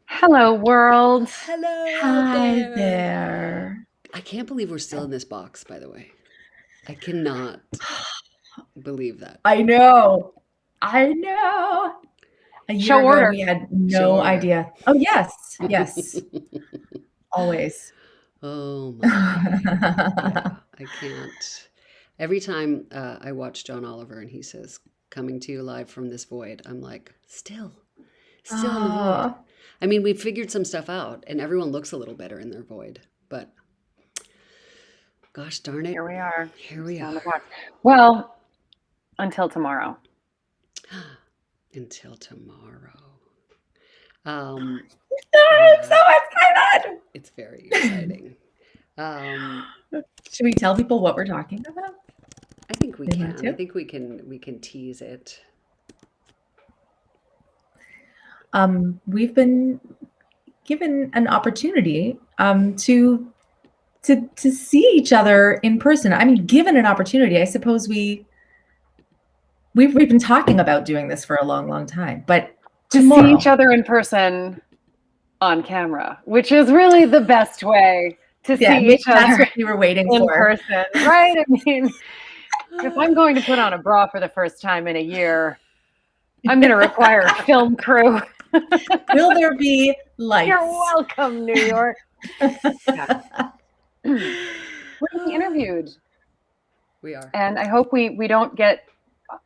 Hello, world. Hello out Hi there. there. I can't believe we're still in this box, by the way. I cannot believe that. I know. A year Show ago, order. we had Show no order. idea. Oh, yes, always. Oh my. Yeah, I can't. Every time I watch John Oliver and he says, "Coming to you live from this void," I'm like, still in the void. Aw. I mean, we've figured some stuff out and everyone looks a little better in their void, but gosh darn it, Here we are. here we Still in the are. box. Well, until tomorrow. Until tomorrow. Um, I'm so yeah, excited. it's very exciting. Um, Should we tell people what we're talking about? I think we They want can. I to? think we can tease it. We've been given an opportunity to see each other in person. I mean, given an opportunity, I suppose we've been talking about doing this for a long time, but To tomorrow. see each other in person on camera, which is really the best way to Yeah, see maybe each that's other what you were waiting in for. person, right? I mean, if I'm going to put on a bra for the first time in a year, I'm going to require a film crew. Will there be lights? You're welcome, New York. Yeah. We're being interviewed, We are. and I hope we don't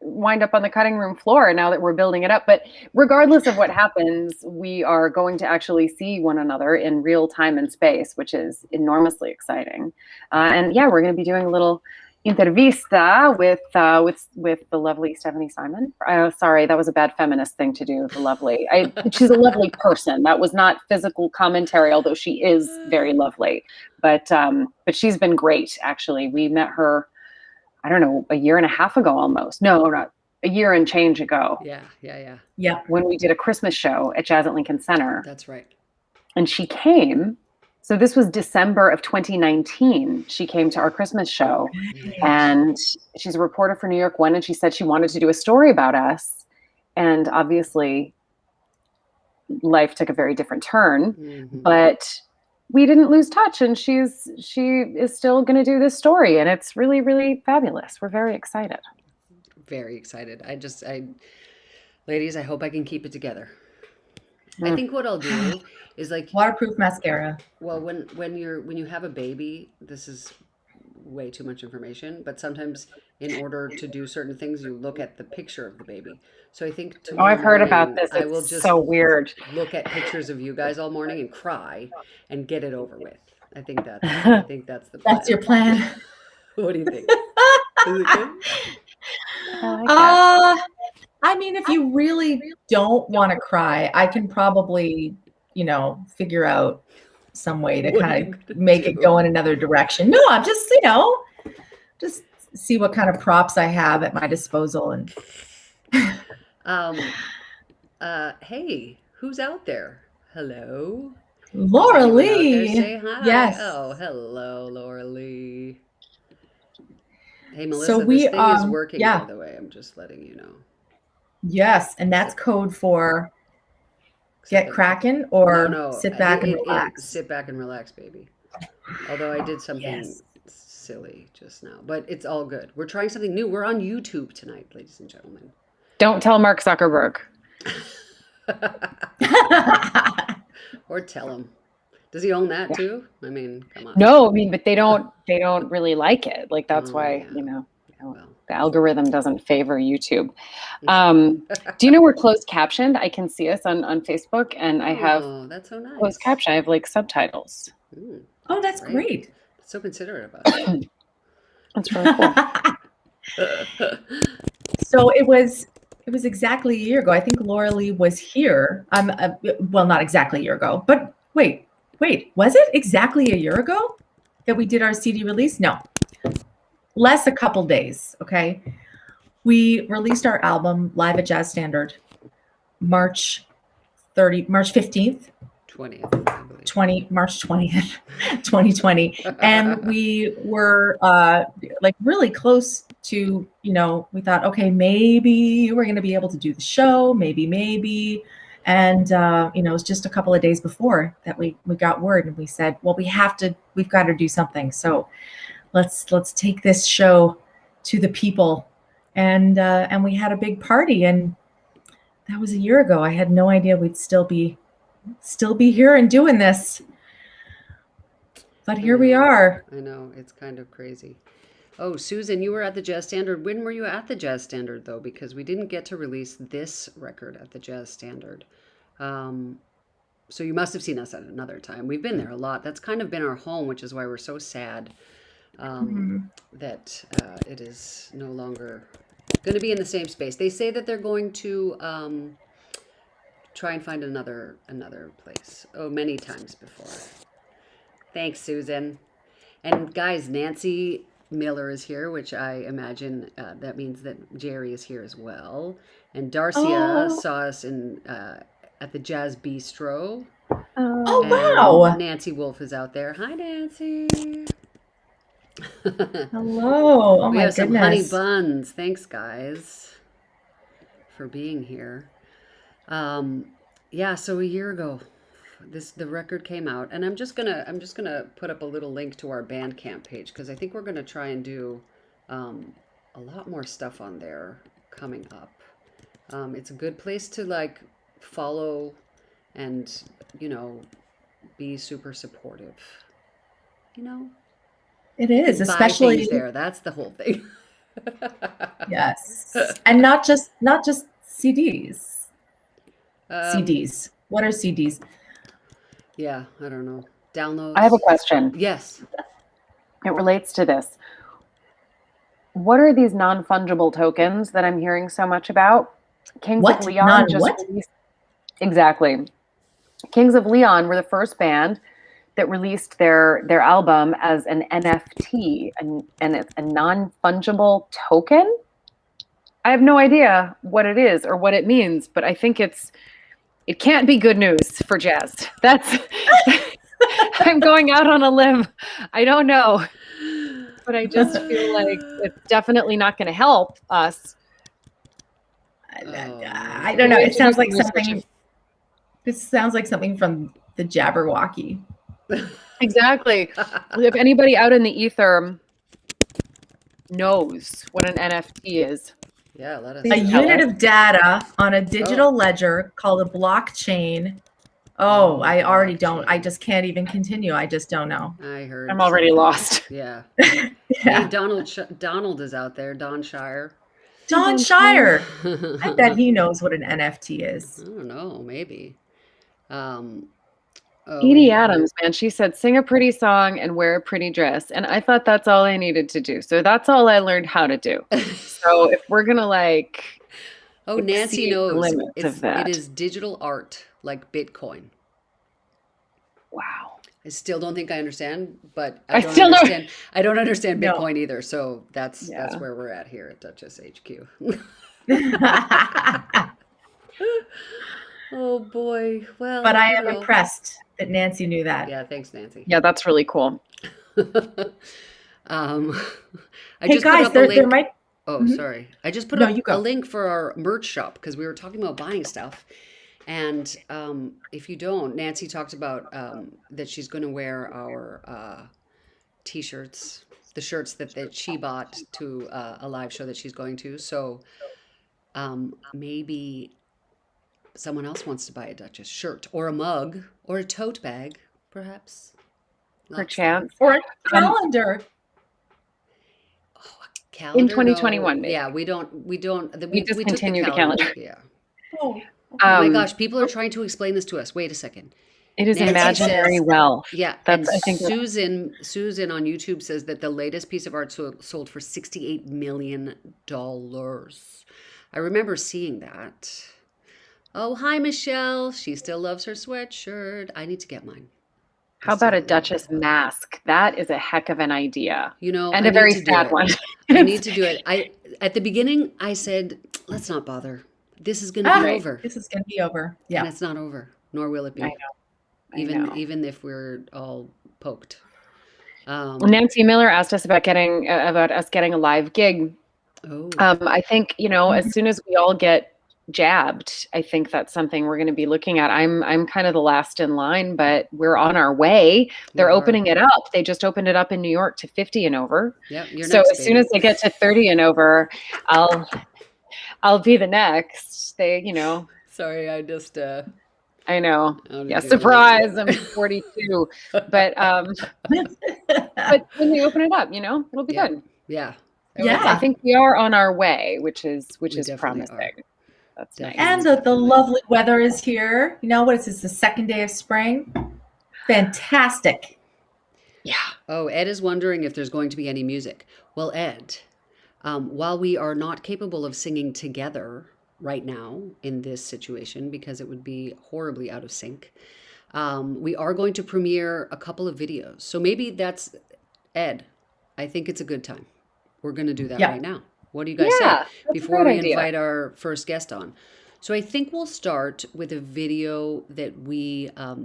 wind up on the cutting room floor now that we're building it up. But regardless of what happens, we are going to actually see one another in real time and space, which is enormously exciting. And yeah, we're going to be doing a little intervista with the lovely Stephanie Simon. Sorry, that was a bad feminist thing to do. The lovely, she's a lovely person. That was not physical commentary, although she is very lovely. But she's been great. Actually, we met her, I don't know, a year and a half ago almost. No, not a year and change ago. Yeah. When we did a Christmas show at Jazz at Lincoln Center. That's right. And she came. So this was December of 2019. She came to our Christmas show, and she's a reporter for New York One, and she said she wanted to do a story about us. And obviously, life took a very different turn, but we didn't lose touch, and she is still going to do this story, and it's really, really fabulous. We're very excited. Very excited. Ladies, I hope I can keep it together. I think what I'll do is like waterproof mascara. Well, when you have a baby, this is way too much information, but sometimes in order to do certain things, you look at the picture of the baby. So I think tomorrow I've heard about morning, this. I will It's just so weird. look at pictures of you guys all morning and cry and get it over with. I think that's the plan. That's your plan. What do you think? Is it good? I like that. I mean, if you really don't want to cry, I can probably, figure out some way to kind of make it go in another direction. No, I'm just, just see what kind of props I have at my disposal. And hey, who's out there? Hello, Laura Anyone out there Lee. say hi. Yes. Oh, hello, Laura Lee. Hey, Melissa, So this thing is working, yeah. by the way. I'm just letting you know. Yes, and that's code for get cracking or No, sit back and relax. Sit back and relax, baby. Although I did something silly just now, but it's all good. We're trying something new. We're on YouTube tonight, ladies and gentlemen. Don't tell Mark Zuckerberg. Or tell him. Does he own that too? I mean, come on. No, I mean, but they don't really like it. Like, that's why, the algorithm doesn't favor YouTube. Do you know we're closed captioned? I can see us on Facebook, and I have that's so nice. closed caption. I have like subtitles. Oh, that's great. So considerate about it. That's really cool. So it was exactly a year ago. I think Laura Lee was here. Well, not exactly a year ago, but wait, was it exactly a year ago that we did our CD release? No, less a couple days. Okay. We released our album live at Jazz Standard, March 15th. 20th. March 20th, 2020. And we were like really close to, we thought, okay, maybe we're going to be able to do the show, maybe. And it was just a couple of days before that we got word, and we said, well, we've got to do something. So let's take this show to the people. And we had a big party, and that was a year ago. I had no idea we'd still be here and doing this. But here we are. I know, it's kind of crazy. Oh, Susan, you were at the Jazz Standard. When were you at the Jazz Standard, though? Because we didn't get to release this record at the Jazz Standard. So you must have seen us at another time. We've been there a lot. That's kind of been our home, which is why we're so sad that it is no longer going to be in the same space. They say that they're going to try and find another place. Oh, many times before. Thanks, Susan. And guys, Nancy Miller is here, which I imagine that means that Jerry is here as well. And Darcia saw us at the Jazz Bistro. Oh, And wow. Nancy Wolf is out there. Hi, Nancy. Hello. Oh, We my have some honey goodness. buns. Thanks, guys, for being here. Yeah, so a year ago, the record came out, and I'm just gonna put up a little link to our Bandcamp page, because I think we're gonna try and do a lot more stuff on there coming up. It's a good place to like follow and be super supportive. It is, Buy things especially there. That's the whole thing. yes, and not just CDs. Um, CDs. What are CDs? Yeah, I don't know. Downloads. I have a question. Yes. It relates to this. What are these non-fungible tokens that I'm hearing so much about? Kings What? of Leon just What? released. Exactly. Kings of Leon were the first band that released their album as an NFT, and it's a non-fungible token. I have no idea what it is or what it means, but I think it can't be good news for jazz. That's I'm going out on a limb. I don't know, but I just feel like it's definitely not going to help us. I don't know. It sounds like something. This sounds like something from the Jabberwocky. Exactly. If anybody out in the ether knows what an NFT is, Yeah, let us A Please know. tell unit us. of data on a digital ledger called a blockchain. Oh, I already don't. I just can't even continue. I just don't know. I heard. I'm already something. lost. Yeah. Yeah. Hey, Donald is out there. Don Shire. Don Shire. I bet he knows what an NFT I is. don't know. Maybe. Edie Adams, man, she said, sing a pretty song and wear a pretty dress. And I thought that's all I needed to do. So that's all I learned how to do. So if we're going to Oh, Nancy exceed the knows. limits of that. It is digital art, like Bitcoin. Wow. I still don't think I understand, but I still don't- understand. I don't understand No. Bitcoin either. So that's Yeah. where we're at here at Duchess HQ. Oh boy. Well, But I am impressed that Nancy knew that. Yeah, thanks, Nancy. Yeah, that's really cool. I Hey just put guys, up a there link. might. Oh, Mhm. sorry. I just put No, up you go. a link for our merch shop because we were talking about buying stuff. And if you don't, Nancy talked about that she's going to wear our t-shirts, the shirts that she bought to a live show that she's going to. So maybe someone else wants to buy a Duchess shirt or a mug or a tote bag, perhaps. Perchance. Or a calendar. Oh, a calendar? In 2021, No. maybe. Yeah, we don't. We discontinued the calendar. Yeah. Oh, Oh my gosh, people are trying to explain this to us. Wait a second. It is Nancy imaginary says- well. Yeah, That's- and I think that's- Susan on YouTube says that the latest piece of art sold for $68 million. I remember seeing that. Oh, hi, Michelle. She still loves her sweatshirt. I need to get mine. How about a Duchess mask? That is a heck of an idea. You know, And I a very need to do sad it. one. I need to do it. At the beginning, I said, let's not bother. This is going to be over. This is going to be over. Yeah. And it's not over, nor will it be. I know. Even if we're all poked. Well, Nancy Miller asked us about us getting a live gig. Oh, I think, as soon as we all get jabbed, I think that's something we're going to be looking at. I'm kind of the last in line, but we're on our way. They're opening it up. They just opened it up in New York to 50 and over. Yep, you're So next, as soon as they get to 30 and over, I'll be the next. Sorry, I just I know. I'll Yeah, just get surprise. I'm 42. But when they open it up, it'll be good. Yeah. So Yeah. I think we are on our way, which is definitely promising. are. That's Definitely. nice. And the lovely weather is here. What is this, the second day of spring? Fantastic. Yeah. Oh, Ed is wondering if there's going to be any music. Well, Ed, while we are not capable of singing together right now in this situation, because it would be horribly out of sync, we are going to premiere a couple of videos. So maybe that's, Ed, I think it's a good time. We're going to do that right now. What do you guys say before we invite our first guest on? So I think we'll start with a video that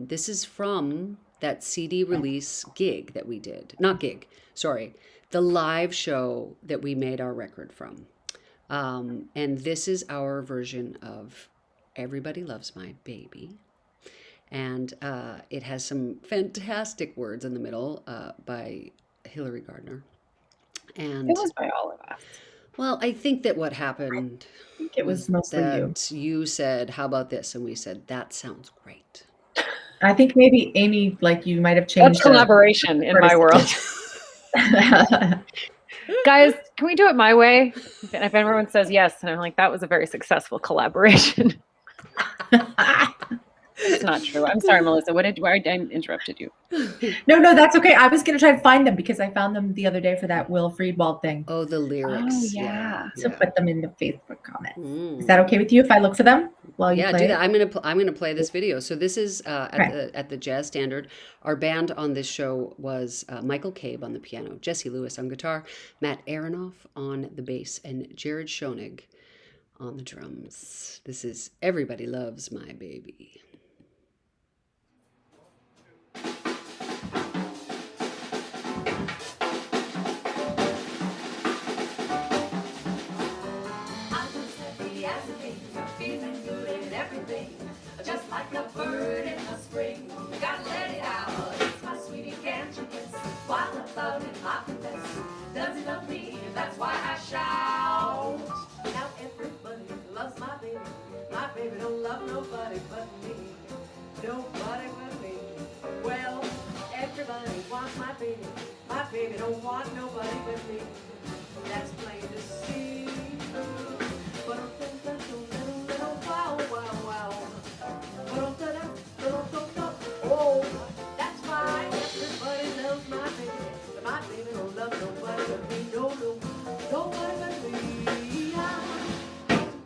this is from that CD release gig that we did. Not gig, sorry. The live show that we made our record from. And this is our version of Everybody Loves My Baby. And it has some fantastic words in the middle by Hillary Gardner. And it was by all of us. Well, I think that what happened I think it was mostly that you said, how about this? And we said, that sounds great. I think maybe Amy, you might have changed. That's collaboration in my world. Guys, can we do it my way? If everyone says yes, and I'm like, that was a very successful collaboration. It's not true. I'm sorry, Melissa. Why I interrupted you? No, that's okay. I was going to try to find them because I found them the other day for that Will Friedwald thing. Oh, the lyrics. Oh, yeah. So put them in the Facebook comments. Is that okay with you if I look for them while you play? Yeah, do that. I'm gonna play this video. So this is at the Jazz Standard. Our band on this show was Michael Cabe on the piano, Jesse Lewis on guitar, Matt Aronoff on the bass, and Jared Schoenig on the drums. This is Everybody Loves My Baby. Just like a bird in the spring, gotta let it out. It's my sweetie, can't you guess? While I'm loving my confess, does he love me? That's why I shout. Now everybody loves my baby. My baby don't love nobody but me. Nobody but me. Well, everybody wants my baby. My baby don't want nobody but me. That's plain to see. But I'm thinking little wow, wow, wow. Oh, that's why everybody loves my baby. My baby don't love nobody but me. No, nobody but me.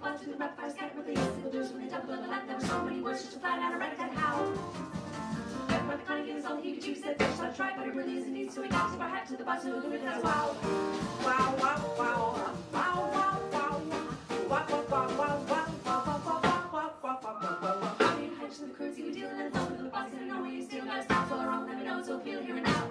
One, two, rap, five, scat with the yes, the doers when they double on the lap. There were so many words just to find out a rat how. Everyone the cunning is all he could choose. Said first I tried, but it really isn't neat. So he got to our hat to the boss who looked at us. Wow, wow, wow, wow, wow, wow, wow, wow, wow, wow, wow, wow, wow. The currency we deal in love with the boss, and I know we still gotta stop so wrong. Let me know, so feel here and now.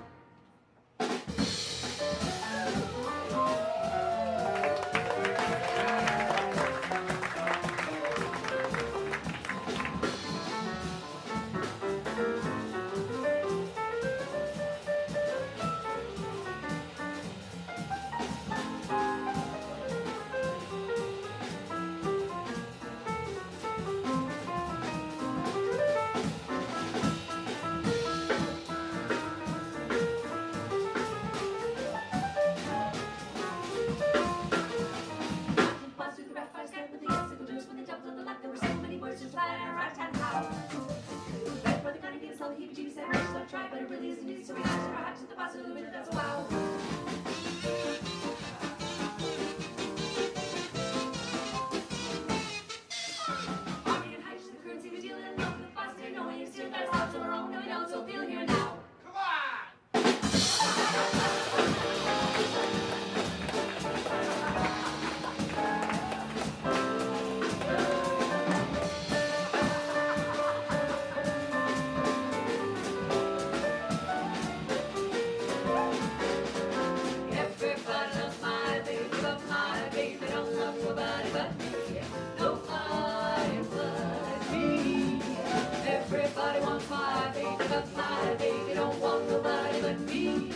nobody wants my baby, but my baby don't want nobody but me.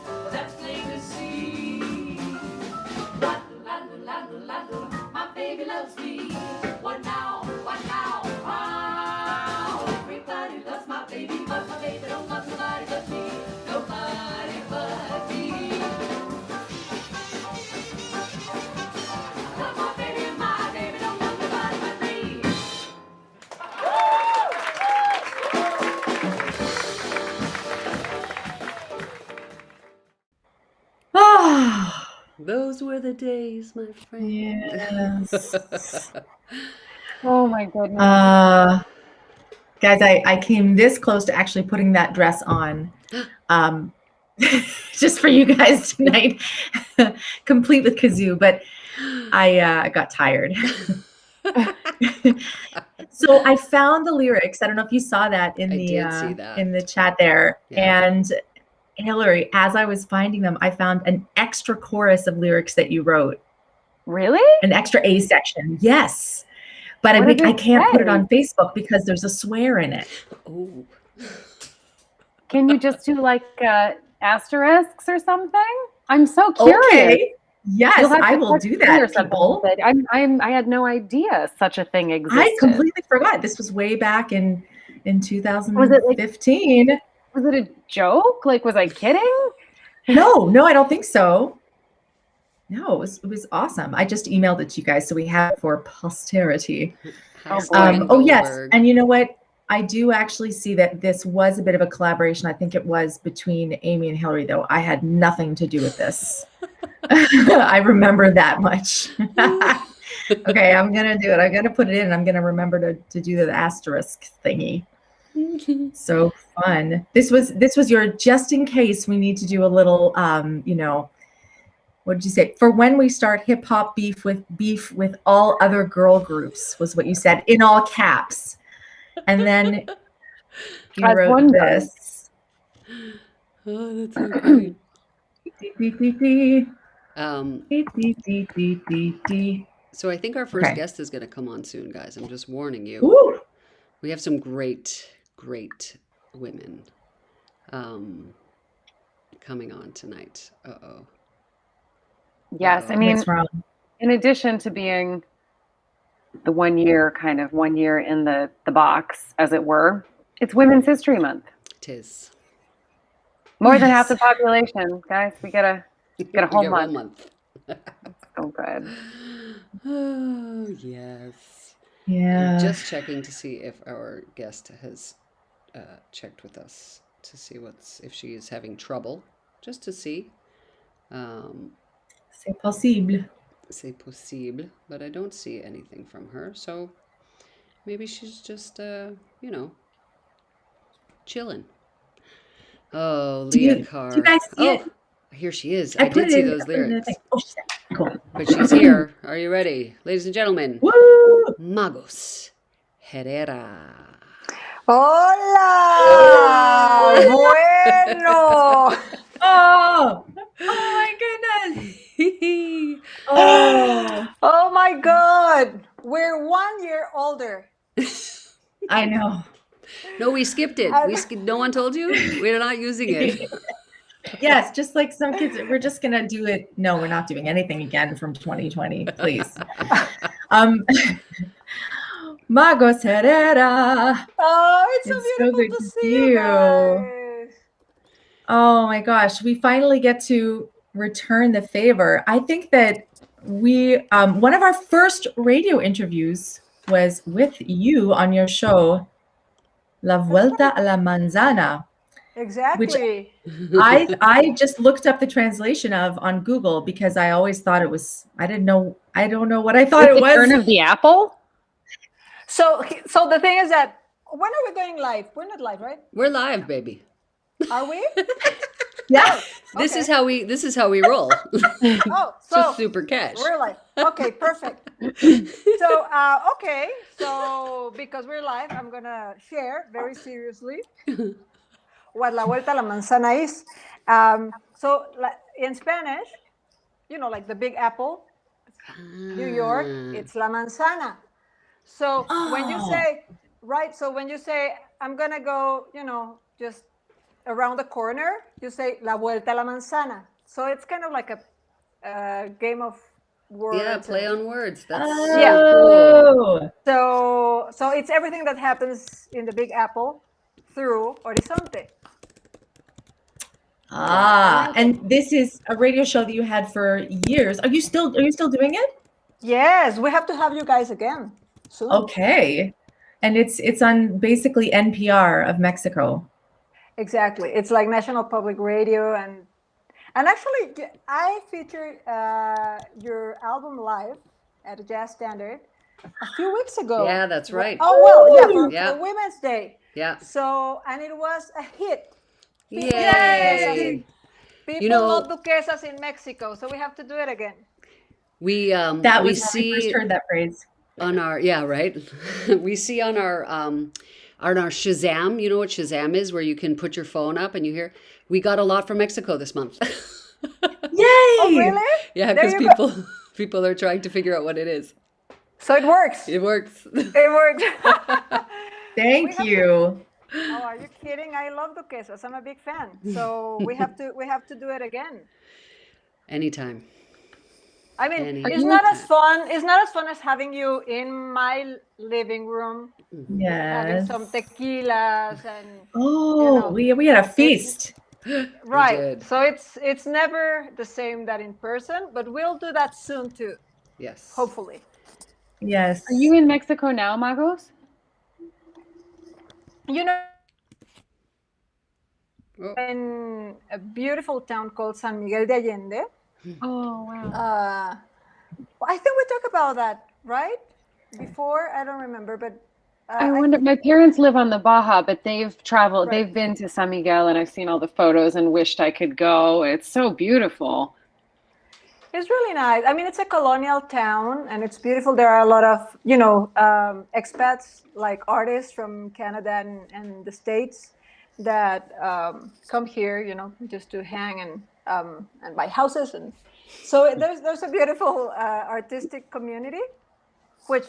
Well, that's plain to see. La-do-la-do-la-do-la-do, my baby loves me. What now? What now? Wow! Everybody loves my baby, but my baby don't love nobody but me. Nobody but me. I love my baby don't love nobody but me. Ah, Those were the days, my friend. yes. Oh my goodness. Guys, I came this close to actually putting that dress on, just for you guys tonight, complete with kazoo, but I got tired. So I found the lyrics. I don't know if you saw that in I the did see that. in the chat there. Yeah. And Hillary, as I was finding them, I found an extra chorus of lyrics that you wrote, Really? an extra A section. Yes. But What did I it can't put it say? on Facebook because there's a swear in it. Oh. Can you just do like asterisks or something? I'm so curious. Okay. Yes, You'll have I to will text do me that, or something. people. But I had no idea such a thing existed. I completely forgot. This was way back in 2015. Was it a joke? Like, was I kidding? No, I don't think so. No, it was awesome. I just emailed it to you guys, so we have it for posterity. Hashtag Oh yes, Goldberg. and you know what? I do actually see that this was a bit of a collaboration. I think it was between Amy and Hillary, though. I had nothing to do with this. I remember that much. Okay, I'm gonna do it. I'm gonna put it in. I'm gonna remember to do the asterisk thingy. So fun. This was your just in case we need to do a little what did you say? For when we start hip hop beef with all other girl groups was what you said in all caps. And then you As wrote one does. this. Oh, that's so great. So I think our first Okay. guest is going to come on soon, guys. I'm just warning you. Ooh. We have some great women coming on tonight. Uh-oh. Yes, I mean, What's wrong? in addition to being the 1 year in the box, as it were, it's Women's History Month. Tis. More than half Yes. the population, guys. We get a whole We get month. 1 month. So good. Oh, yes. Yeah. I'm just checking to see if our guest has checked with us to see if she is having trouble, just to see. C'est possible. C'est possible, but I don't see anything from her. So maybe she's just, chilling. Oh, Do Leah you Carr. guys see it? Here she is. I I put did it see in- those I put it in the lyrics. thing. Oh, she's there. Cool. But she's here. Are you ready? Ladies and gentlemen, Woo! Magos Herrera. Hola, bueno. Oh my goodness. Oh, Oh my God. We're 1 year older. I know. No, we skipped it. No one told you? We're not using it. Yes, just like some kids, we're just gonna do it. No, we're not doing anything again from 2020, please. Magos Herrera. Oh, it's so It's so beautiful good to to see see you you. guys. Oh my gosh, we finally get to return the favor. I think that we one of our first radio interviews was with you on your show, La Vuelta a la Manzana. Exactly. I just looked up the translation of on Google because I always thought it was, I don't know what I thought it The turn was. of the apple? So the thing is that when are we going live? We're not live, right? We're live, baby. Are we? Yeah. This Okay. is how we roll. Oh, so Just super cash. we're live. Okay, perfect. So, so because we're live, I'm gonna share very seriously what La Vuelta a la Manzana is. In Spanish, like the Big Apple, New York, it's La Manzana. So when you Oh. say right? So when you say, I'm going to go, just around the corner, you say la vuelta a la manzana. So it's kind of like a game of words. Yeah, play on words. That's Yeah. so cool. Oh, So it's everything that happens in the Big Apple through Horizonte. and this is a radio show that you had for years. Are you still doing it? Yes, we have to have you guys again soon. Okay. And it's on basically NPR of Mexico. Exactly. It's like National Public Radio, and actually I featured your album live at a jazz standard a few weeks ago. Yeah, that's right. Oh well, yeah, for Yeah. Women's Day. Yeah. So, and it was a hit. Yay! People love duquesas in Mexico, so we have to do it again. We That we was when I first see heard that phrase. on our right. We see on our Shazam. You know what Shazam is, where you can put your phone up and you hear. We got a lot from Mexico this month. Yay! Oh really? Yeah, There because you go. people are trying to figure out what it is. So it works. It works. It worked. Thank you. Oh, are you kidding? I love duquesas. I'm a big fan. So we have to do it again. Anytime. I mean, Anytime. it's not as fun. It's not as fun as having you in my living room, having Yes. some tequilas and Oh, we had a feast. right. did. So it's never the same that in person, but we'll do that soon too, Yes. hopefully. Yes. Are you in Mexico now, Magos? You know, Oh. in a beautiful town called San Miguel de Allende. Oh wow. I think we talked about that, right? Before, I don't remember, but I wonder. My parents live on the Baja, but they've traveled. Right. They've been to San Miguel, and I've seen all the photos and wished I could go. It's so beautiful. it's really nice. I mean, it's a colonial town and it's beautiful. There are a lot of, expats, like artists from Canada and the States that come here, just to hang and buy houses. And so there's a beautiful artistic community, which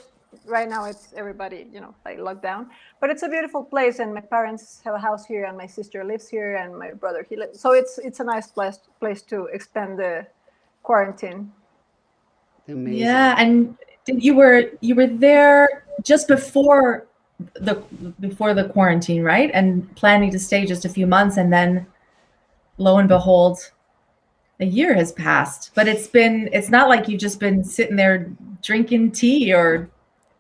right now it's everybody, like locked down. But it's a beautiful place, and my parents have a house here, and my sister lives here, and my brother, he lives. So it's a nice place to expand the quarantine. Amazing. Yeah, and you were there just before the quarantine, right? And planning to stay just a few months, and then lo and behold, a year has passed. But it's not like you've just been sitting there drinking tea or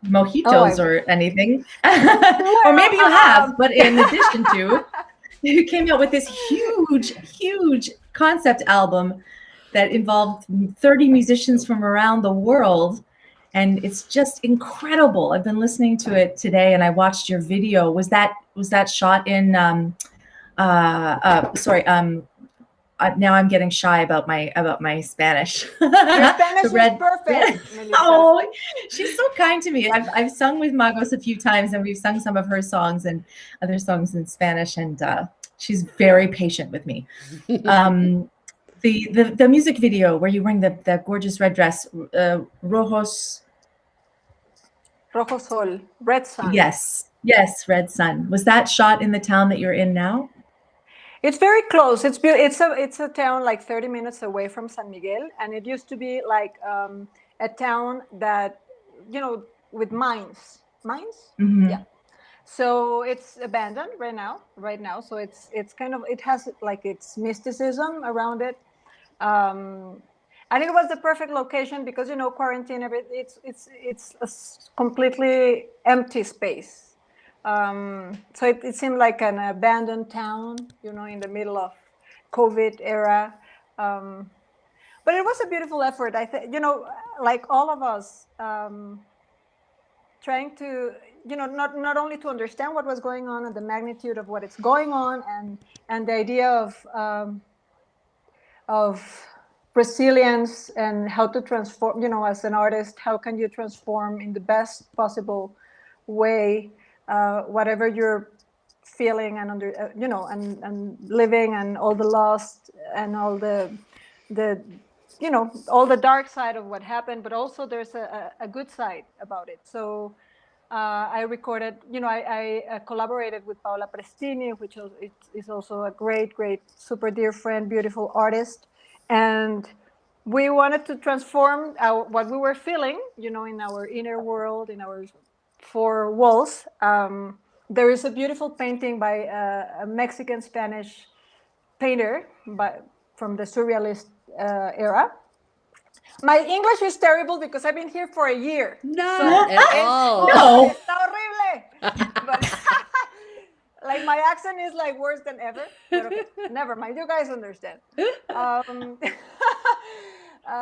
mojitos or anything. Or maybe you have, but in addition to, you came out with this huge concept album that involved 30 musicians from around the world. And it's just incredible. I've been listening to it today, and I watched your video. Was that shot in now I'm getting shy about my Spanish. Your Spanish is perfect, Melissa. Oh, she's so kind to me. I've sung with Magos a few times, and we've sung some of her songs and other songs in Spanish, and she's very patient with me. The music video where you're wearing the gorgeous red dress, Rojo Sol, Red Sun. Yes, Red Sun. Was that shot in the town that you're in now? It's very close. It's a town like 30 minutes away from San Miguel, and it used to be like a town that, with mines. Mm-hmm. Yeah. So it's abandoned right now. So it's kind of, it has like its mysticism around it. And it was the perfect location because, quarantine, it's a completely empty space. So it seemed like an abandoned town, in the middle of COVID era. But it was a beautiful effort. I think, like all of us, trying to, not only to understand what was going on and the magnitude of what is going on, and the idea of resilience and how to transform, as an artist, how can you transform in the best possible way whatever you're feeling and and living, and all the loss and all the all the dark side of what happened, but also there's a good side about it. So I recorded, I collaborated with Paola Prestini, which is also a great, great, super dear friend, beautiful artist. And we wanted to transform what we were feeling, in our inner world, in our four walls. There is a beautiful painting by a Mexican Spanish painter from the Surrealist era. My English is terrible because I've been here for a year. Not at all. No. Está horrible. But like my accent is like worse than ever. But okay, never mind. You guys understand.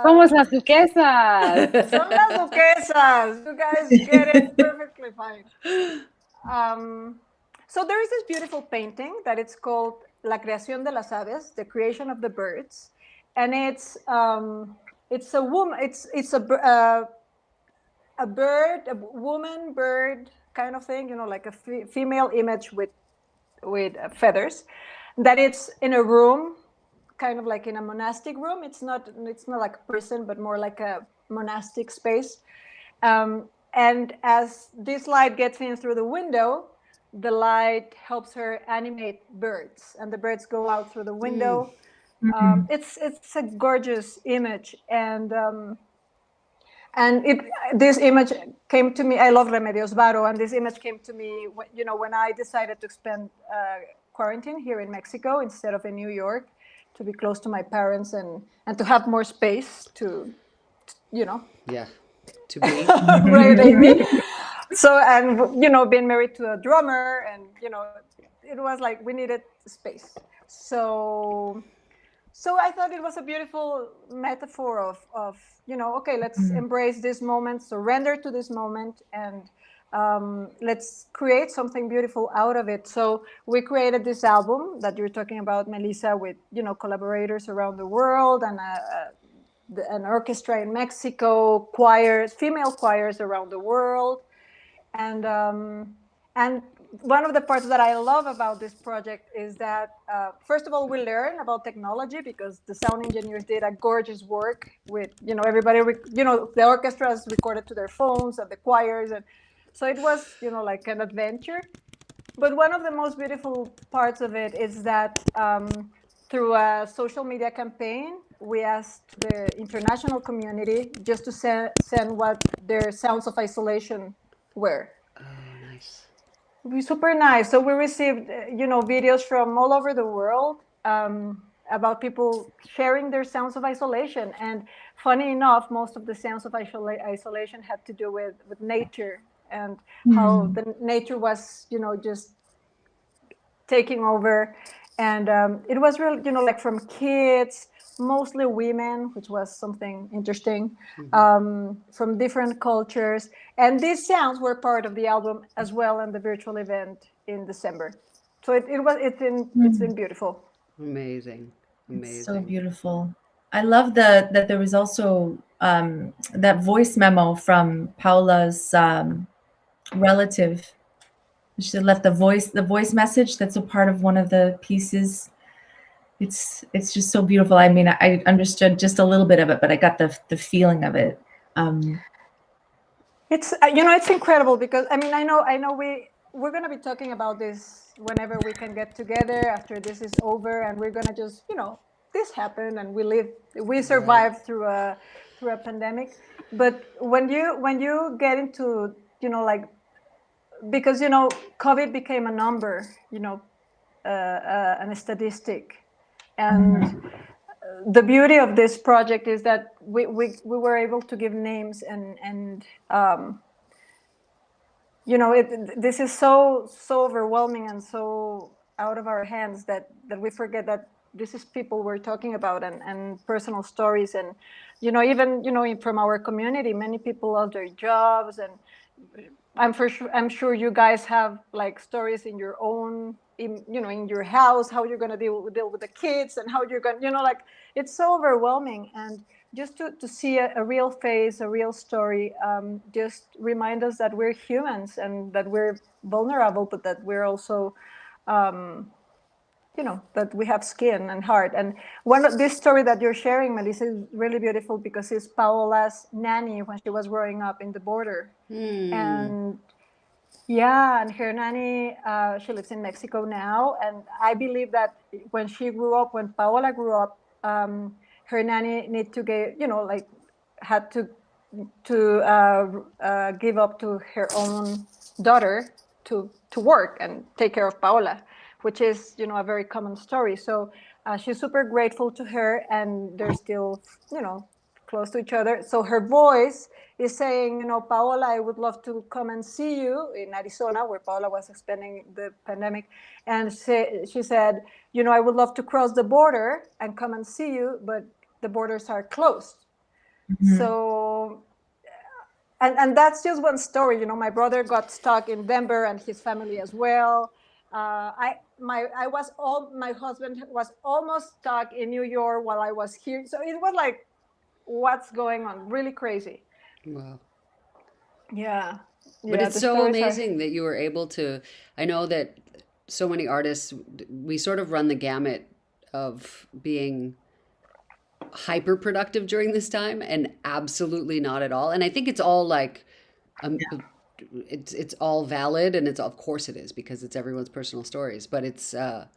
Somos las duquesas. Son las duquesas. You guys get it perfectly fine. So there is this beautiful painting that it's called La creación de las aves, the creation of the birds, and it's a woman. It's a bird, a woman bird kind of thing. Like a female image with feathers. That it's in a room, kind of like in a monastic room. It's not like a prison, but more like a monastic space. And as this light gets in through the window, the light helps her animate birds, and the birds go out through the window. It's a gorgeous image, and this image came to me. I love Remedios Varo, and this image came to me when I decided to spend quarantine here in Mexico instead of in New York, to be close to my parents and to have more space to Yeah. To be. where they be. So, and being married to a drummer, and it was like we needed space. So I thought it was a beautiful metaphor of okay, let's embrace this moment, surrender to this moment, and let's create something beautiful out of it. So we created this album that you're talking about, Melissa, with collaborators around the world, and an orchestra in Mexico, choirs, female choirs around the world, and one of the parts that I love about this project is that first of all, we learn about technology because the sound engineers did a gorgeous work with everybody. The orchestras recorded to their phones, and the choirs, and so it was like an adventure. But one of the most beautiful parts of it is that through a social media campaign, we asked the international community just to send what their sounds of isolation were. Oh, nice. It was super nice. So we received, videos from all over the world about people sharing their sounds of isolation. And funny enough, most of the sounds of isolation had to do with nature, and how the nature was, just taking over. And it was real, like from kids, mostly women, which was something interesting, from different cultures. And these sounds were part of the album as well, and the virtual event in December. So it's been beautiful. Amazing. It's so beautiful. I love that there was also that voice memo from Paula's relative. She left the voice message that's a part of one of the pieces. It's just so beautiful. I mean, I understood just a little bit of it, but I got the feeling of it. It's it's incredible because I know we're going to be talking about this whenever we can get together after this is over, and we're going to just this happened and we survived through a pandemic. But when you get into like, because COVID became a number, and a statistic, and the beauty of this project is that we were able to give names, and this is so overwhelming and so out of our hands that we forget that this is people we're talking about, and personal stories, and even from our community, many people lost their jobs, and I'm sure you guys have like stories in your own, in your house, how you're going to deal with the kids, and how you're going, like, it's so overwhelming. And just to see a real face, a real story, just remind us that we're humans and that we're vulnerable, but that we're also, that we have skin and heart. And this story that you're sharing, Melissa, is really beautiful because it's Paola's nanny when she was growing up in the border. And Yeah, and her nanny, she lives in Mexico now, and I believe that when she grew up, when Paola grew up, her nanny need to get, like, had to give up to her own daughter to work and take care of Paola, which is, a very common story. So she's super grateful to her, and they're still, close to each other. So her voice is saying, Paola, I would love to come and see you in Arizona, where Paola was spending the pandemic. And she said, I would love to cross the border and come and see you, but the borders are closed. Mhm. So, and that's just one story. My brother got stuck in Denver, and his family as well. My husband was almost stuck in New York while I was here. So it was like, what's going on? Really crazy. Wow. Yeah. But Yeah, it's the so stories are. amazing that you were able to. I know that so many artists, we sort of run the gamut of being hyper productive during this time and absolutely not at all. And I think it's all like, um, it's all valid, and it's of course it is, because it's everyone's personal stories. But it's so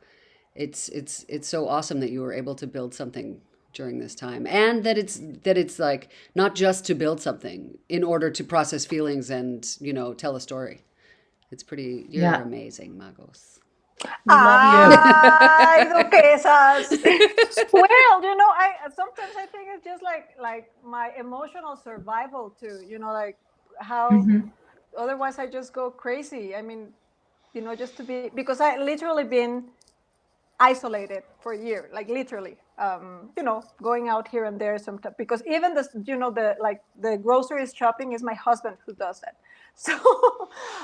awesome that you were able to build something during this time, and that it's like not just to build something in order to process feelings and tell a story. You're Yeah, amazing, Magos. we love you. Ay, duquesas. Well, I sometimes I think it's just like my emotional survival too. Like how Mhm. otherwise I just go crazy. I mean, just to be, because I literally been isolated for a year, like literally. Going out here and there sometimes, because even this, the groceries shopping is my husband who does that. So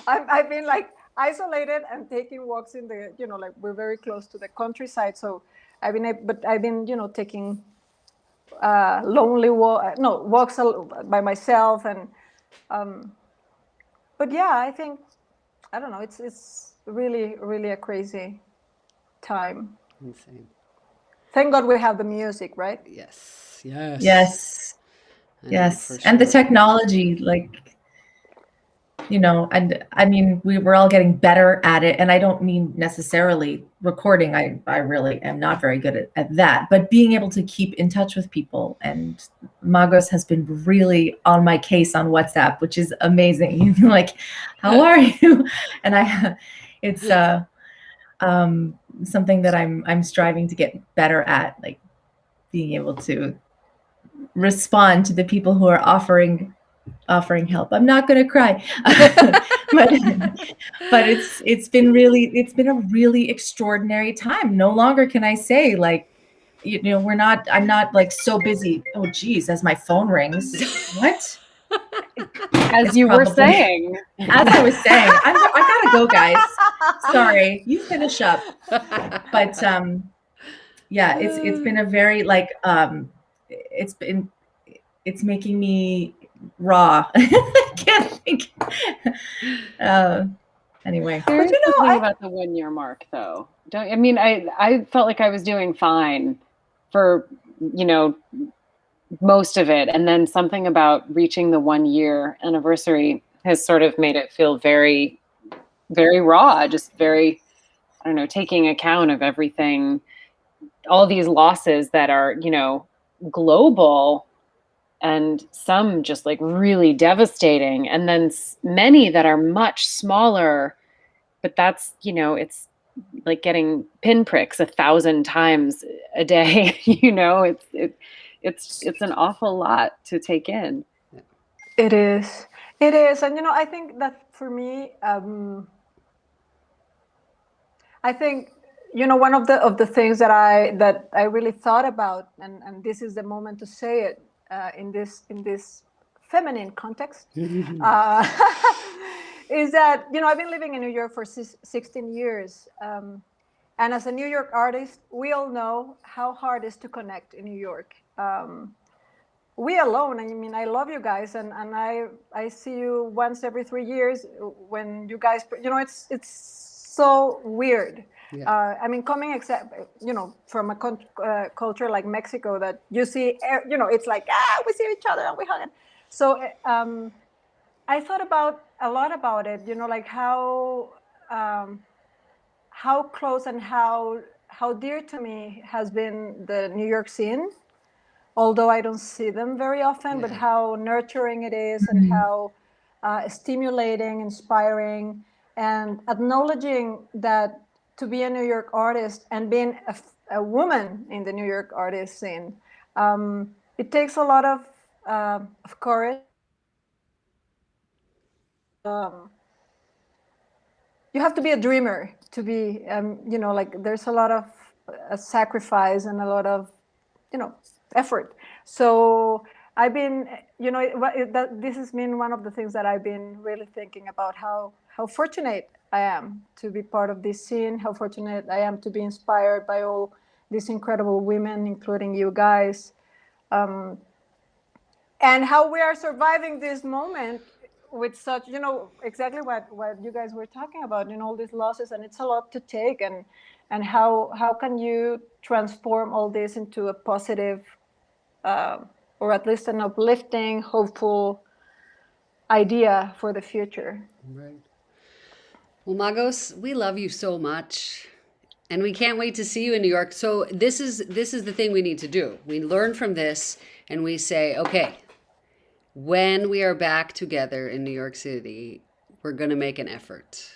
I've been like isolated and taking walks in the, like we're very close to the countryside. So I've been, taking lonely no walks by myself, and but yeah, I think, I don't know, it's really really a crazy time. Insane. Thank God we have the music, right? Yes, yes. Yes, I know for yes. And the sure. technology, like, and I mean, we were all getting better at it. And I don't mean necessarily recording. I really am not very good at that, but being able to keep in touch with people. And Magos has been really on my case on WhatsApp, which is amazing. Like, how are you? And it's something that I'm striving to get better at, like being able to respond to the people who are offering help. I'm not going to cry. but but it's been a really extraordinary time. No longer can I say, like, I'm not like so busy. Oh geez, as my phone rings. What? As It's you were probably saying. as I was saying. I gotta go, guys. Sorry, you finish up. But yeah, it's been a very like it's been it's making me raw. I can't think. Uh, anyway, There But is something I about the 1 year mark, though. Don't I mean I felt like I was doing fine for you know most of it, and then something about reaching the 1 year anniversary has sort of made it feel very, very raw. Just very, I don't know, taking account of everything, all these losses that are global, and some just like really devastating, and then many that are much smaller, but that's it's like getting pinpricks 1,000 times a day. It's an awful lot to take in. It is. It is. And I think that for me, I think, one of the things that I really thought about, and this is the moment to say it, in this feminine context, uh, is that I've been living in New York for 16 years, and as a New York artist, we all know how hard it is to connect in New York. We alone, I mean, I love you guys, and I see you once every 3 years when you guys, it's so weird. Yeah. I mean, coming except from a culture like Mexico, that you see, it's like, we see each other and we hug. So I thought about a lot about it, like how close and how dear to me has been the New York scene, although I don't see them very often, but Yeah. how nurturing it is and how stimulating, inspiring, and acknowledging that to be a New York artist and being a woman in the New York artist scene, it takes a lot of courage. You have to be a dreamer to be, like there's a lot of sacrifice and a lot of, effort. So I've been, this has been one of the things that I've been really thinking about, how fortunate I am to be part of this scene, how fortunate I am to be inspired by all these incredible women, including you guys, and how we are surviving this moment with such, exactly what you guys were talking about, all these losses, and it's a lot to take, and how can you transform all this into a positive, or at least an uplifting, hopeful idea for the future. Right. Well, Magos, we love you so much. And we can't wait to see you in New York. So this is the thing we need to do. We learn from this and we say, okay, when we are back together in New York City, we're going to make an effort.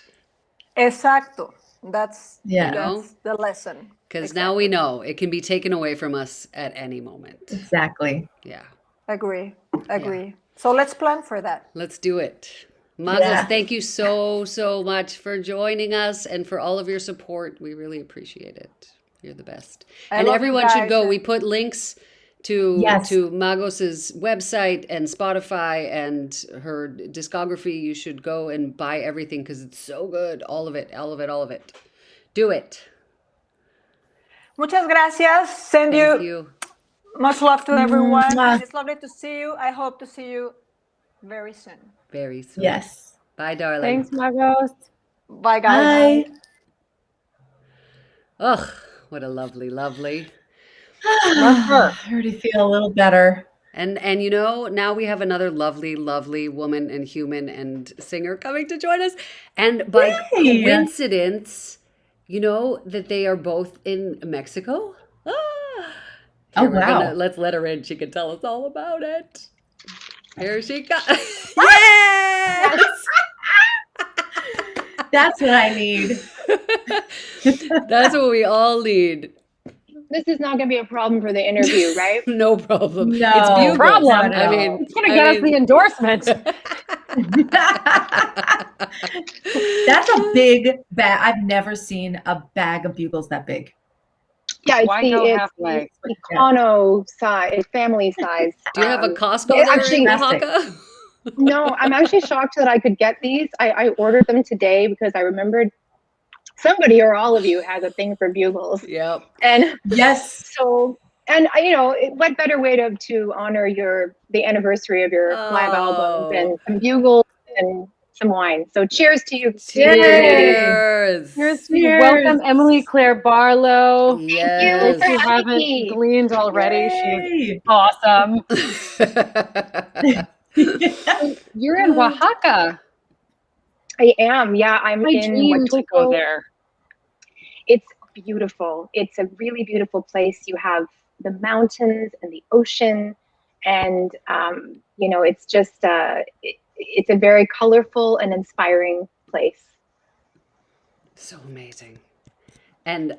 Exacto. That's Yeah. that's the lesson. Because now we know it can be taken away from us at any moment. Exactly. Yeah. Agree. So let's plan for that. Let's do it. Magos, Yeah. thank you so much for joining us and for all of your support. We really appreciate it. You're the best. I And love you everyone should guys. go. We put links to Yes. to Magos's website and Spotify and her discography. You should go and buy everything because it's so good. All of it. Do it. Muchas gracias. Send Thank you you. much love to everyone. Mwah. And it's lovely to see you. I hope to see you very soon. Very soon. Yes. Bye, darling. Thanks, Magos. Bye, guys. Bye. Ugh, what a lovely. Love her. I already feel a little better. And now we have another lovely woman and human and singer coming to join us. And by Yay! coincidence, you know that they are both in Mexico. Ah. Oh, Here, wow. let's let her in. She can tell us all about it. Here she comes. Yes! That's what I need. That's what we all need. This is not going to be a problem for the interview, right? No problem. No It's bugles. problem. I mean, It's gonna get us the endorsement. That's a big bag. I've never seen a bag of bugles that big. Yeah, Why go it's halfway? the Econo size, family size. Do you have a Costco it there actually- in Oaxaca? No, I'm actually shocked that I could get these. I ordered them today because I remembered somebody or all of you has a thing for bugles. Yep. And Yes. so, what better way to honor the anniversary of your live albums and some bugles and some wine. So cheers to you. Cheers. Here's to you. Welcome, Emilie-Claire Barlow. Yes. If you haven't Happy. gleaned already, she's Yay. awesome. You're in Oaxaca. I am. Yeah, I'm My in dream to go Huatulco. there. It's beautiful. It's a really beautiful place. You have the mountains and the ocean, and it's just it's a very colorful and inspiring place. So amazing. And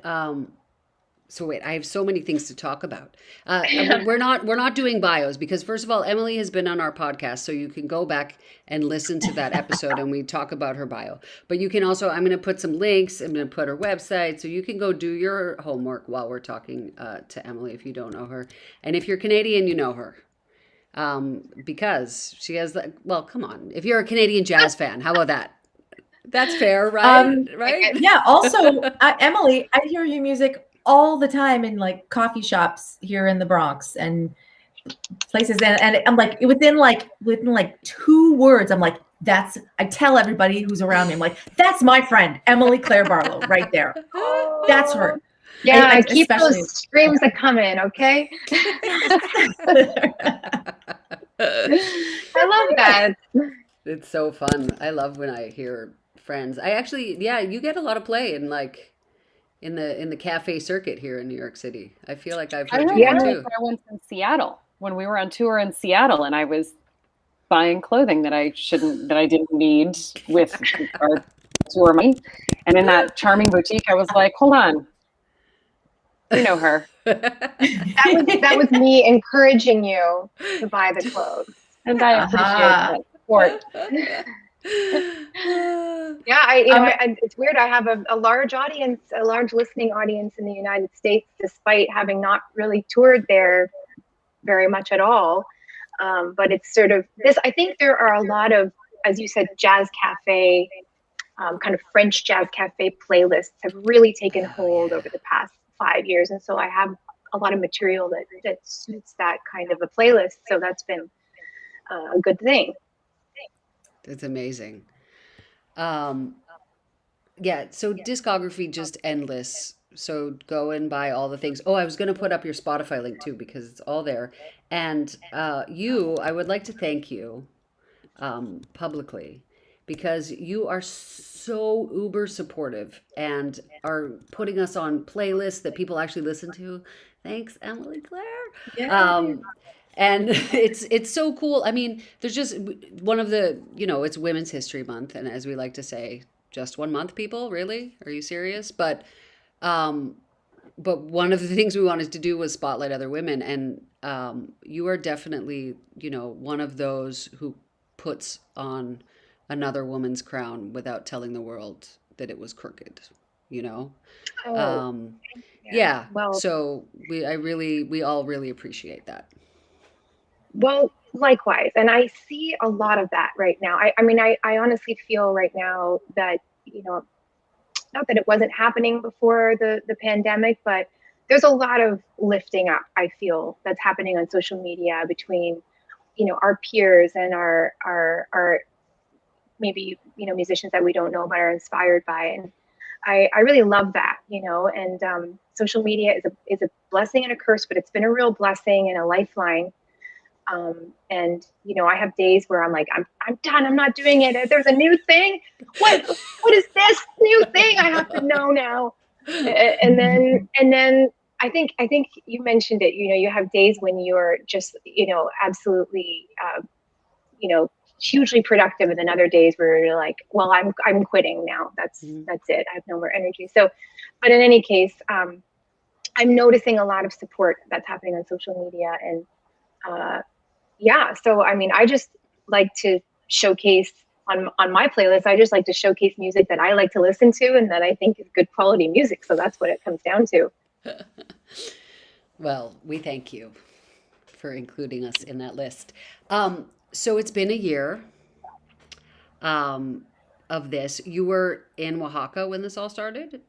so wait, I have so many things to talk about. We're not doing bios because first of all, Emily has been on our podcast, so you can go back and listen to that episode and we talk about her bio. But you can also, I'm going to put some links. I'm going to put her website, so you can go do your homework while we're talking to Emily if you don't know her, and if you're Canadian, you know her. Because she has well, come on. If you're a Canadian jazz fan, how about that? That's fair, right? Right? Yeah. Also, Emily, I hear your music all the time in like coffee shops here in the Bronx and places, and I'm like within 2 words, I'm like, I tell everybody who's around me, I'm like, that's my friend Emilie-Claire Barlow right there. That's her. Yeah, I keep especially- those screams a coming, okay? I love that. It's so fun. I love when I hear friends. I actually, yeah, you get a lot of play in like in the cafe circuit here in New York City. I feel like I've I heard you heard there Yeah. Emily too. Claire once in Seattle when we were on tour in Seattle, and I was buying clothing that I didn't need with our tour money. And in that charming boutique, I was like, hold on, we know her. That was me encouraging you to buy the clothes. And I appreciate Aha. that support. Yeah, Um, it's weird. I have a large audience, a large listening audience in the United States, despite having not really toured there very much at all. But it's sort of this. I think there are a lot of, as you said, jazz cafe, kind of French jazz cafe playlists have really taken Oh hold yeah. over the past 5 years, and so I have a lot of material that suits that kind of a playlist. So that's been a good thing. It's amazing. Um, yeah, so discography just endless. So go and buy all the things. Oh, I was going to put up your Spotify link too because it's all there. And I would like to thank you publicly because you are so uber supportive and are putting us on playlists that people actually listen to. Thanks, Emily Claire. yeah. And it's so cool. I mean, there's just one of the, it's Women's History Month, and as we like to say, just 1 month, people, really? Are you serious? Um, but one of the things we wanted to do was spotlight other women, and you are definitely, one of those who puts on another woman's crown without telling the world that it was crooked, you know? Oh, Um, yeah. yeah. Well, So we all really appreciate that. Well, likewise. And I see a lot of that right now. I mean, I honestly feel right now that, not that it wasn't happening before the pandemic, but there's a lot of lifting up, I feel, that's happening on social media between, our peers and our maybe, musicians that we don't know but are inspired by. And I really love that, and social media is a blessing and a curse, but it's been a real blessing and a lifeline. And I have days where I'm like, I'm done. I'm not doing it. There's a new thing. What is this new thing? I have to know now. And then I think you mentioned it. You have days when you're just absolutely you know hugely productive, and then other days where you're like, well, I'm quitting now. That's Mhm. that's it. I have no more energy. So, but in any case, I'm noticing a lot of support that's happening on social media, and uh, yeah, so I mean, I just like to showcase on my playlist. I just like to showcase music that I like to listen to and that I think is good quality music. So that's what it comes down to. Well, we thank you for including us in that list. So it's been a year um, of this. You were in Oaxaca when this all started,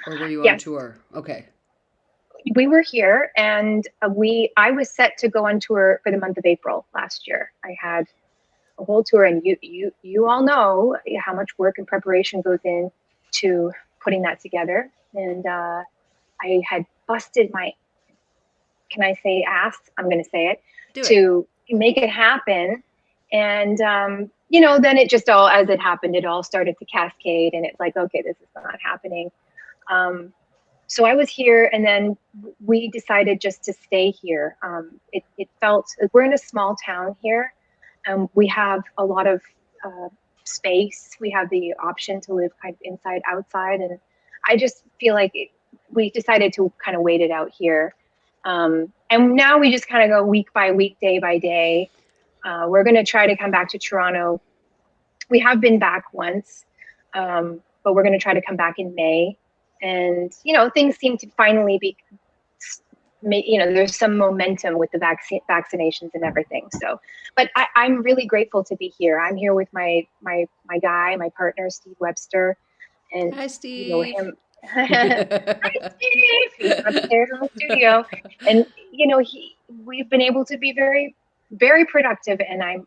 or were you on Yes, tour? Okay. we were here, and I was set to go on tour for the month of April last year. I had a whole tour, and you all know how much work and preparation goes in to putting that together. And I had busted my, can I say ass? I'm going to say it, Do it. to make it happen. And, then it just all, as it happened, it all started to cascade, and it's like, okay, this is not happening. So I was here, and then we decided just to stay here. It felt, we're in a small town here. We have a lot of space. We have the option to live kind of inside, outside. And I just feel like we decided to kind of wait it out here. And now we just kind of go week by week, day by day. We're going to try to come back to Toronto. We have been back once, but we're going to try to come back in May. And, things seem to finally be, there's some momentum with the vaccinations and everything. So, but I'm really grateful to be here. I'm here with my guy, my partner, Steve Webster, and Hi, Steve. him. Hi, Steve. He's upstairs in the studio, and we've been able to be very, very productive, and I'm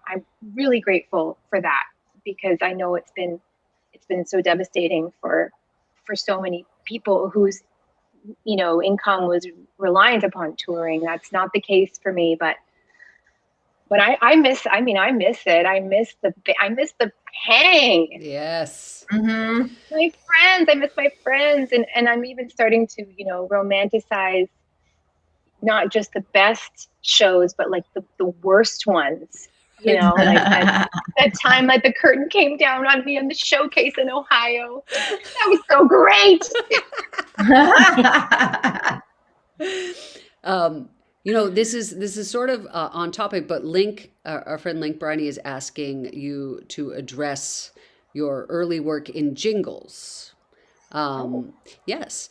really grateful for that, because I know it's been so devastating for so many people whose income was reliant upon touring. That's not the case for me, but but I miss, I miss it. I miss the hang. Yes. Mhm. My friends, I miss my friends. And I'm even starting to, romanticize not just the best shows, but like the worst ones, like that time like the curtain came down on me in the showcase in Ohio. That was so great. This is sort of on topic, but Link, our friend Link Briney, is asking you to address your early work in jingles. Yes,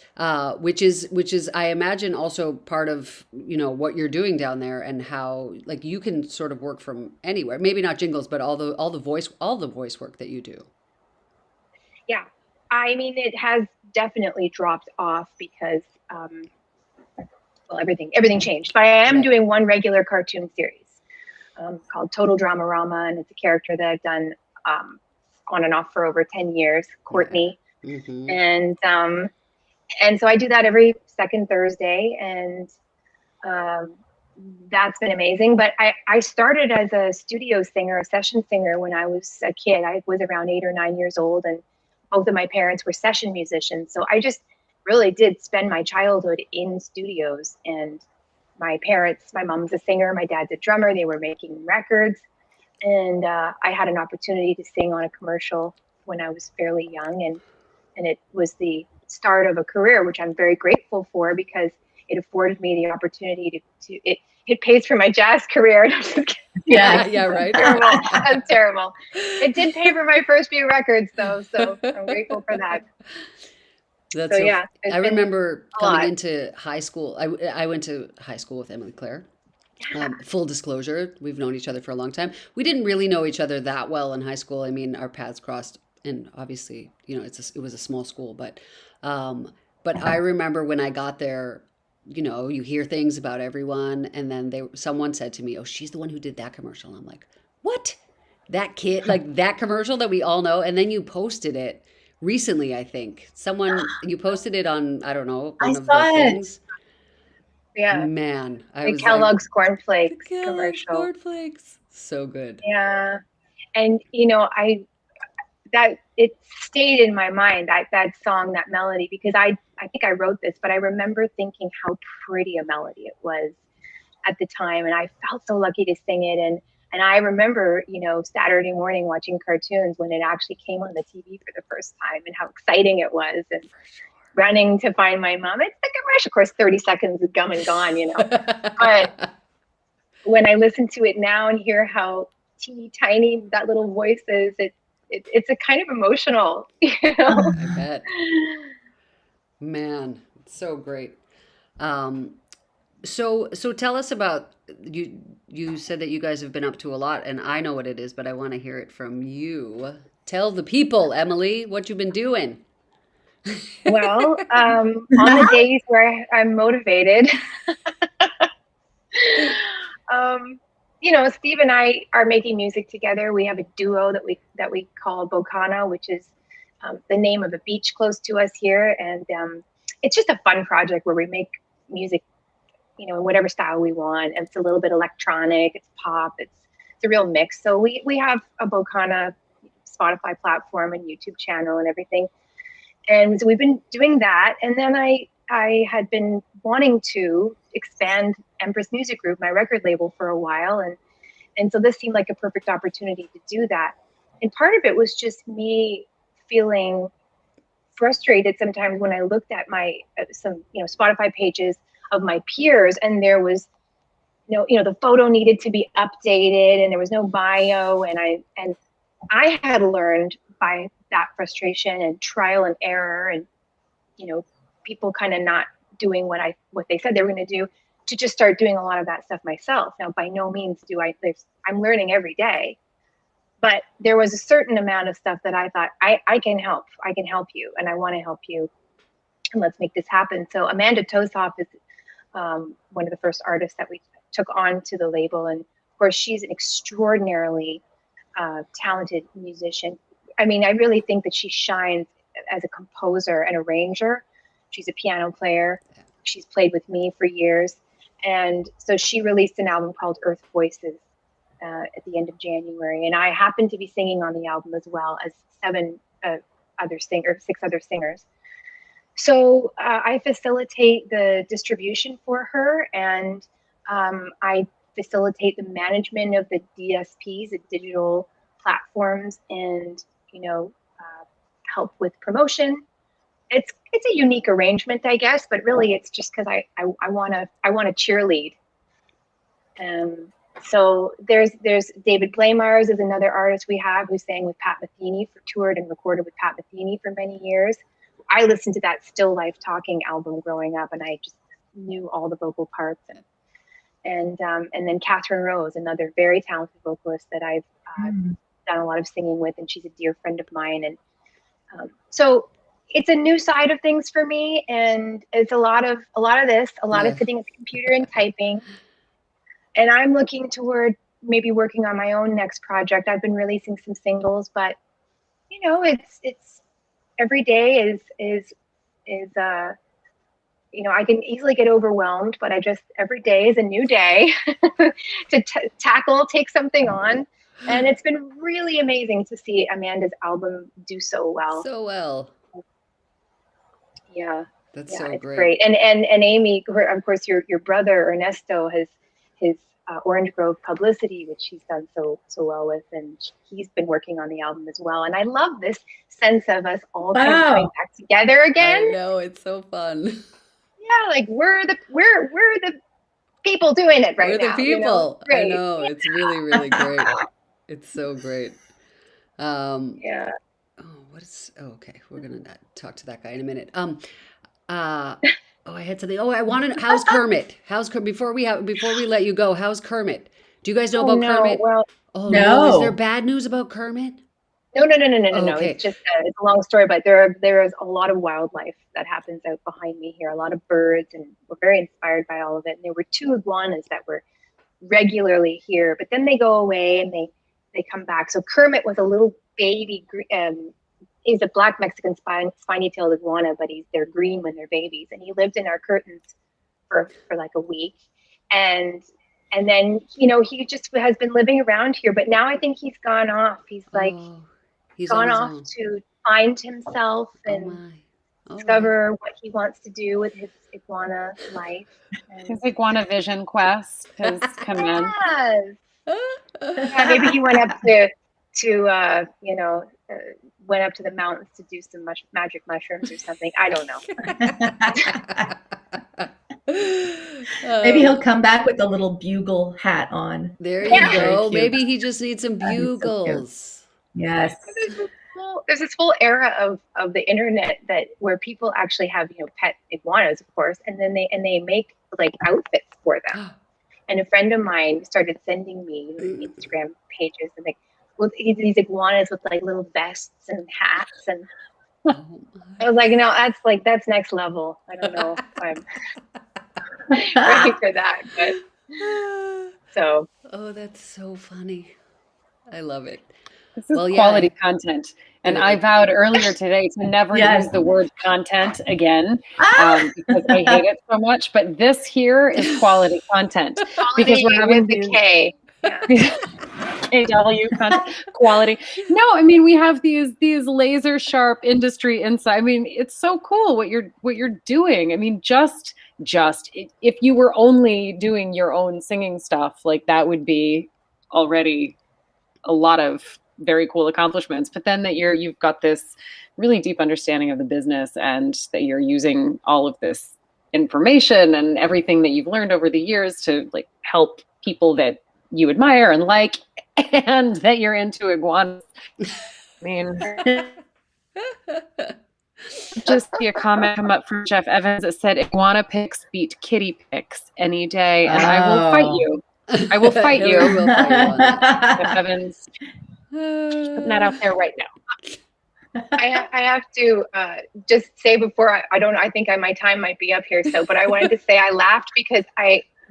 which is I imagine also part of what you're doing down there, and how like you can sort of work from anywhere. Maybe not jingles, but all the voice work that you do. Yeah. I mean, it has definitely dropped off because, well, everything changed. But I am Right. doing one regular cartoon series called Total Dramarama, and it's a character that I've done on and off for over 10 years, Courtney. Mm-hmm. And so I do that every second Thursday, and that's been amazing. But I started as a studio singer, a session singer, when I was a kid. I was around 8 or 9 years old, and both of my parents were session musicians. So I just really did spend my childhood in studios. And my mom's a singer, my dad's a drummer. They were making records. And I had an opportunity to sing on a commercial when I was fairly young. And it was the start of a career, which I'm very grateful for, because it afforded me the opportunity it pays for my jazz career. Yeah. Yeah, right. Terrible. That's terrible. It did pay for my first few records, though, so I'm grateful for that. That's So yeah, I remember a coming lot. into high school. I went to high school with Emilie-Claire. Yeah. Full disclosure, we've known each other for a long time. We didn't really know each other that well in high school. I mean, our paths crossed, and obviously, it was a small school, but I remember when I got there, you hear things about everyone, and then someone said to me, "Oh, she's the one who did that commercial." And I'm like, "What? That kid, like that commercial that we all know?" And then you posted it recently, I think. You posted it on, I don't know, I one of the saw it. things. Yeah. Man, The Kellogg's cornflakes the Kellogg's commercial. cornflakes. So good. Yeah. And it stayed in my mind, that song, that melody, because I think I wrote this, but I remember thinking how pretty a melody it was at the time, and I felt so lucky to sing it. And I remember, Saturday morning watching cartoons when it actually came on the TV for the first time, and how exciting it was, and running to find my mom. It's the commercial, of course, 30 seconds is come and gone, But when I listen to it now and hear how teeny tiny that little voice is, it's a kind of emotional, I bet. Man, it's so great. So tell us about you. You said that you guys have been up to a lot, and I know what it is, but I want to hear it from you. Tell the people, Emily, what you've been doing. Well, on the days where I'm motivated, Steve and I are making music together. We have a duo that we call Bocana, which is the name of a beach close to us here, and it's just a fun project where we make music, in whatever style we want. And it's a little bit electronic, it's pop, it's a real mix. So we have a Bocana Spotify platform and YouTube channel and everything. And so we've been doing that. And then I had been wanting to expand Empress Music Group, my record label, for a while. And so this seemed like a perfect opportunity to do that. And part of it was just me feeling frustrated sometimes when I looked at my some Spotify pages of my peers, and there was the photo needed to be updated, and there was no bio, and I had learned by that frustration and trial and error, and people kind of not doing what they said they were going to do, to just start doing a lot of that stuff myself. Now, by no means I'm learning every day, but there was a certain amount of stuff that I thought I can help you, and I want to help you, and let's make this happen. So Amanda Tosoff is one of the first artists that we took on to the label, and of course she's an extraordinarily talented musician. I mean, I really think that she shines as a composer and arranger. She's a piano player. She's played with me for years. And so she released an album called Earth Voices at the end of January, and I happen to be singing on the album as well as six other singers. So I facilitate the distribution for her, and I facilitate the management of the DSPs, the digital platforms, and help with promotion. It's a unique arrangement, I guess, but really it's just because I want to cheerlead. So there's David Blamires is another artist we have who sang with Pat Metheny, toured and recorded with Pat Metheny for many years. I listened to that Still Life Talking album growing up, and I just knew all the vocal parts. And then Catherine Rose, another very talented vocalist that I've done a lot of singing with, and she's a dear friend of mine. And so it's a new side of things for me, and it's a lot of sitting at the computer and typing. And I'm looking toward maybe working on my own next project. I've been releasing some singles, but it's every day is I can easily get overwhelmed, but every day is a new day to take something on. And it's been really amazing to see Amanda's album do so well. Yeah. That's so it's great. And Amy, of course, your brother Ernesto has his Orange Grove Publicity, which he's done so well with, and he's been working on the album as well. And I love this sense of us all kind of coming back together again. I know, it's so fun. Yeah, like we're the people doing it right now. We're the people. I know, it's really, really great. It's so great. Yeah. Okay, we're gonna talk to that guy in a minute. I had something. I wanted. How's Kermit? Before we let you go? How's Kermit? Do you guys know about Kermit? Well, no. Is there bad news about Kermit? No. Okay. It's just it's a long story, but there is a lot of wildlife that happens out behind me here. A lot of birds, and we're very inspired by all of it. And there were 2 iguanas that were regularly here, but then they go away and they come back. So Kermit was a little baby. He's a black Mexican spiny-tailed iguana, but they're green when they're babies. And he lived in our curtains for like a week. And then, he just has been living around here. But now I think he's gone off. He's gone off to find himself and discover what he wants to do with his iguana life. And his iguana vision quest has commenced. Yeah, maybe he went up to went up to the mountains to do some magic mushrooms or something. I don't know. Maybe he'll come back with a little bugle hat on. There you go. Maybe he just needs some bugles. So yes. There's this whole era of the internet where people actually have pet iguanas, of course, and then they make like outfits for them. And a friend of mine started sending me Instagram pages and with these iguanas with like little vests and hats, and I was like, no, that's next level. I don't know if I'm ready for that, but so. Oh, that's so funny. I love it. This is quality content. And I vowed earlier today to never use the word content again because I hate it so much. But this here is quality content because we're having the K. AW quality. No, I mean we have these laser sharp industry insight. I mean it's so cool what you're doing. I mean just if you were only doing your own singing stuff, like that would be already a lot of very cool accomplishments. But then that you've got this really deep understanding of the business, and that you're using all of this information and everything that you've learned over the years to like help people that you admire and like, and that you're into iguanas. I mean, just see a comment come up from Jeff Evans that said iguana pics beat kitty pics any day, and I will fight you. I will fight you. Jeff Evans, just putting that out there right now. I have to just say before I think my time might be up here. But I wanted to say I laughed because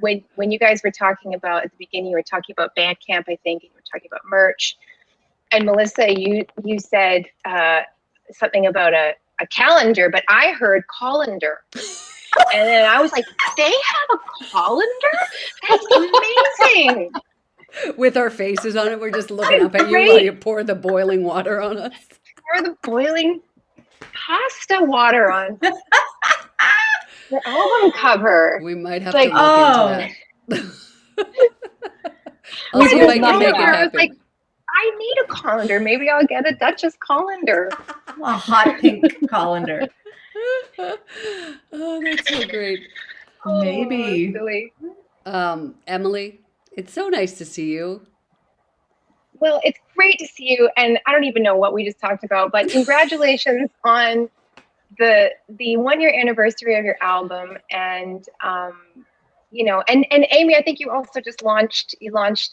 when you guys were talking about at the beginning, you were talking about Bandcamp, I think, and you were talking about merch. And Melissa, you said something about a calendar, but I heard colander. And then I was like, they have a colander? That's amazing. With our faces on it, we're just looking That's up at you great. while you pour the boiling water on us. Pour the boiling pasta water on the album cover. We might have Like, to look into that. I'll We see if I both can love make it that. I was like, happen. I need a colander. Maybe I'll get a Duchess colander. A hot pink colander. Oh, that's so great. Maybe. Oh, silly. Emily, it's so nice to see you. Well, it's great to see you, and I don't even know what we just talked about, but congratulations on the 1 year anniversary of your album, and you know, and Amy, I think you also just launched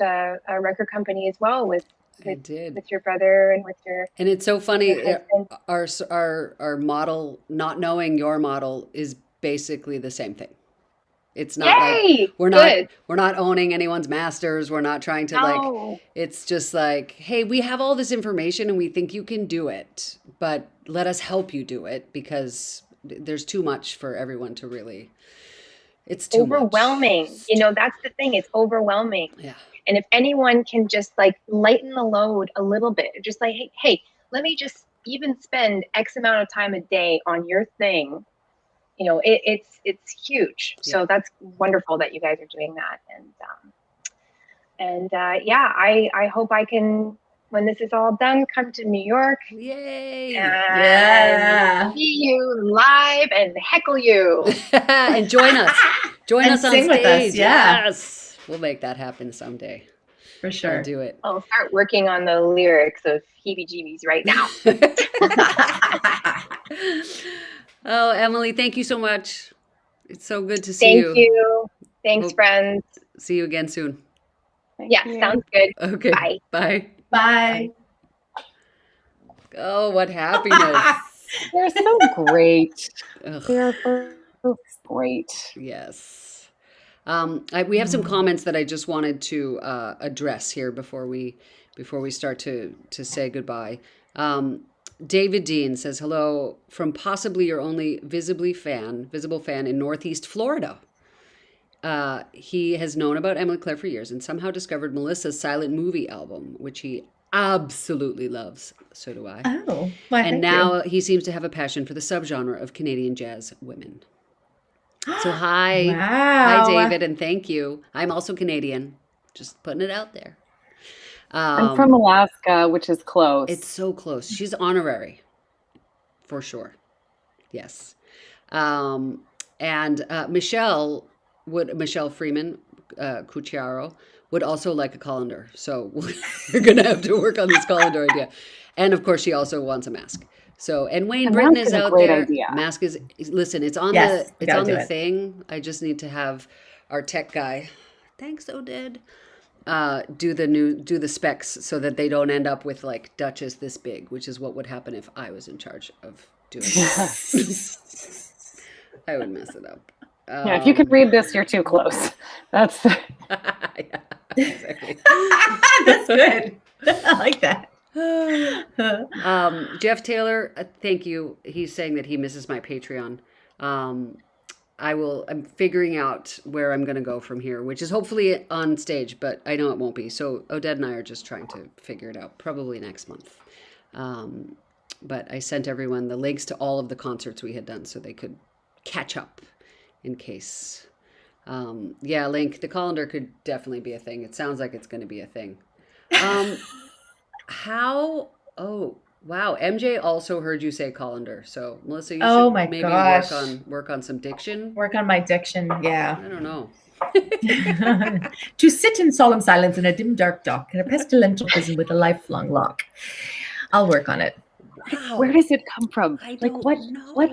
a record company as well with I did. your brother and with your And it's so funny, husband. our model, not knowing your model, is basically the same thing. It's not like Yay! we're Good. not owning anyone's masters. We're not trying to like, No. it's just like, hey, we have all this information and we think you can do it, but let us help you do it because there's too much for everyone to really, it's too Overwhelming. much. You know, that's the thing. It's overwhelming. Yeah. And if anyone can just like lighten the load a little bit, just like, hey, let me just even spend X amount of time a day on your thing. You know, it's huge. Yeah. So that's wonderful that you guys are doing that. And yeah, I hope I can, when this is all done, come to New York Yay. and Yeah. see you live and heckle you. And join us. Join And us on sing with us, stage. yeah. Yes. We'll make that happen someday. For I'll sure. do it. I'll start working on the lyrics of Heebie-Jeebies right now. Oh, Emily, thank you so much. It's so good to see Thank you. Thanks, Hope- friends. See you again soon. Thank Yeah, you. sounds good. Okay. Bye. Bye. Bye. Oh, what happiness. They're so great. Ugh, They are both great. yes. We have some comments that I just wanted to address here before we start to say goodbye. David Dean says hello from possibly your only visible fan in Northeast Florida. He has known about Emilie-Claire for years and somehow discovered Melissa's silent movie album, which he absolutely loves. So do I. Oh, well, And now he seems to have a passion for the subgenre of Canadian jazz women. So hi, Wow. hi David, and thank you. I'm also Canadian. Just putting it out there. I'm from Alaska, which is close. It's so close. She's honorary, for sure. Yes. And Michelle Freeman Cucciaro would also like a colander. So we're gonna have to work on this colander idea. And of course, she also wants a mask. So, and Wayne A Britton mask is is a out great there. idea. Mask is, listen, it's on Yes, we the gotta do it. thing. I just need to have our tech guy, thanks Oded, do the specs so that they don't end up with like Duchess this big, which is what would happen if I was in charge of doing it. I would mess it up. Yeah, if you can read this, you're too close. That's Yeah, exactly. That's good. I like that. Jeff Taylor, thank you. He's saying that he misses my Patreon. I'm figuring out where I'm going to go from here, which is hopefully on stage, but I know it won't be. So Oded and I are just trying to figure it out, probably next month. But I sent everyone the links to all of the concerts we had done so they could catch up in case. Yeah, Link, the colander could definitely be a thing. It sounds like it's going to be a thing. Oh, wow. MJ also heard you say colander. So Melissa, you Oh should my maybe gosh. work on some diction. Work on my diction. Yeah. I don't know. To sit in solemn silence in a dim, dark dock in a pestilential prison with a lifelong lock. I'll work on it. Wow. where does it come from? I Like don't what's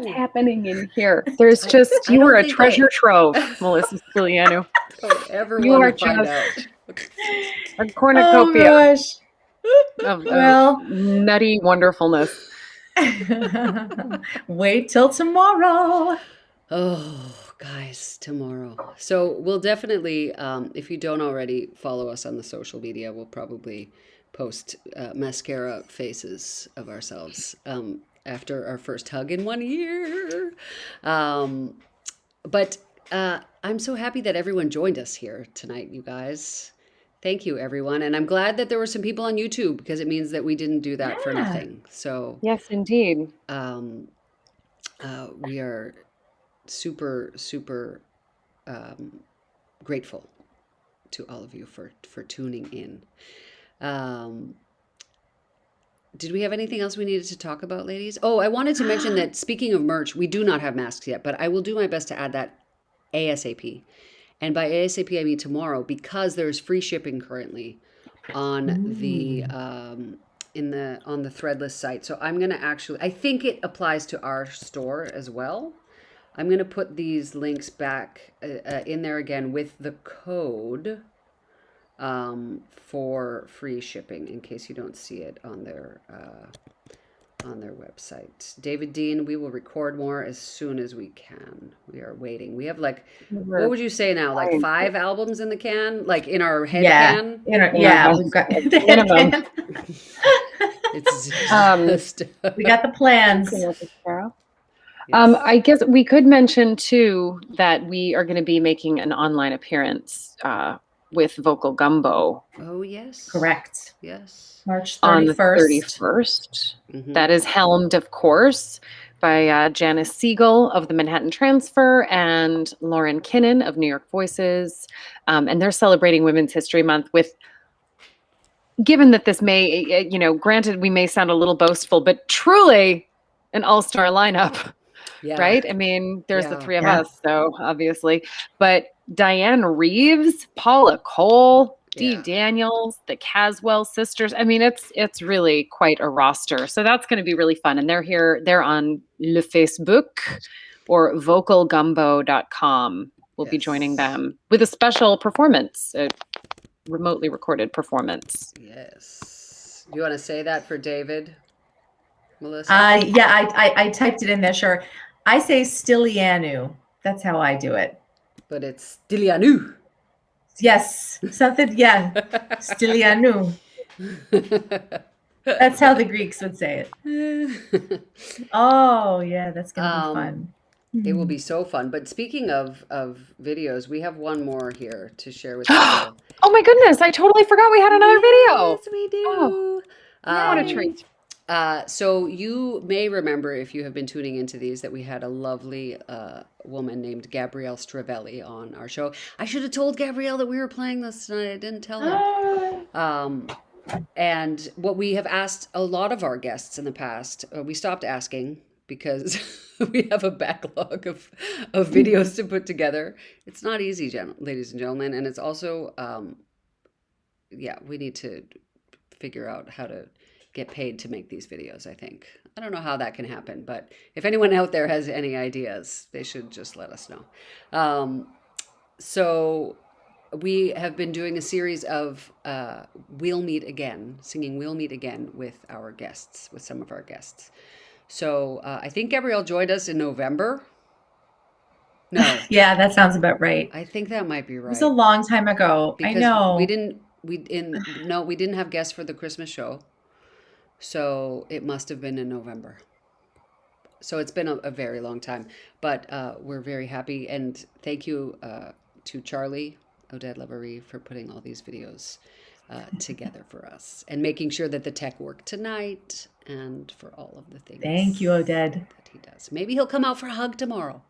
know. happening in here? There's I just you don't were a think treasure trove, Melissa Stilianu. Don't ever You want are to find just- out. A Oh cornucopia gosh. of Well. nutty wonderfulness. Wait till tomorrow. Oh, guys, tomorrow. So we'll definitely, if you don't already follow us on the social media, we'll probably post mascara faces of ourselves after our first hug in 1 year. But I'm so happy that everyone joined us here tonight, you guys. Thank you, everyone. And I'm glad that there were some people on YouTube because it means that we didn't do that for Yeah. nothing. So Yes, indeed. we are super, super grateful to all of you for tuning in. Did we have anything else we needed to talk about, ladies? Oh, I wanted to mention that speaking of merch, we do not have masks yet, but I will do my best to add that ASAP. And by ASAP, I mean tomorrow, because there's free shipping currently on the on the Threadless site. So I'm gonna I think it applies to our store as well. I'm gonna put these links back in there again with the code for free shipping in case you don't see it on their website. David Dean, we will record more as soon as we can. We are waiting. We have like, what would you say now? Like 5 albums in the can, like in our head can. We've got minimum. It's just we got the plans. I guess we could mention too that we are going to be making an online appearance with Vocal Gumbo. Oh yes, Correct. Yes, March 31st. On the 31st. Mm-hmm. That is helmed, of course, by Janice Siegel of the Manhattan Transfer and Lauren Kinnan of New York Voices. And they're celebrating Women's History Month with, given that this may, granted we may sound a little boastful, but truly an all-star lineup. Yeah. Right? I mean, there's the 3 of Yeah. us, so obviously. But Diane Reeves, Paula Cole, Dee Yeah. Daniels, the Caswell sisters. I mean, it's really quite a roster. So that's going to be really fun. And they're on Le Facebook or vocalgumbo.com. We'll be joining them with a special performance, a remotely recorded performance. Yes. You want to say that for David, Melissa? I typed it in there. Sure. I say Stylianu. That's how I do it. But it's Stylianu. Yes. Something. Yeah. Stylianu. That's how the Greeks would say it. Oh, yeah. That's going to be fun. It will be so fun. But speaking of videos, we have one more here to share with you. Oh my goodness. I totally forgot we had another video. Yes, we do. Oh, what a treat. So you may remember, if you have been tuning into these, that we had a lovely woman named Gabrielle Stravelli on our show. I should have told Gabrielle that we were playing this tonight. I didn't tell her. And what we have asked a lot of our guests in the past, we stopped asking because we have a backlog of videos to put together. It's not easy, ladies and gentlemen. And it's also, we need to figure out how to get paid to make these videos, I think. I don't know how that can happen, but if anyone out there has any ideas, they should just let us know. So we have been doing a series of We'll Meet Again, singing We'll Meet Again with our guests, with some of our guests. So I think Gabrielle joined us in November. No. Yeah, that sounds about right. I think that might be right. It was a long time ago. Because I know. we didn't have guests for the Christmas show. So it must have been in November. So it's been a very long time, but we're very happy. And thank you to Charlie Odette Laverie for putting all these videos together for us and making sure that the tech worked tonight and for all of the things. Thank you, Odette. That he does. Maybe he'll come out for a hug tomorrow.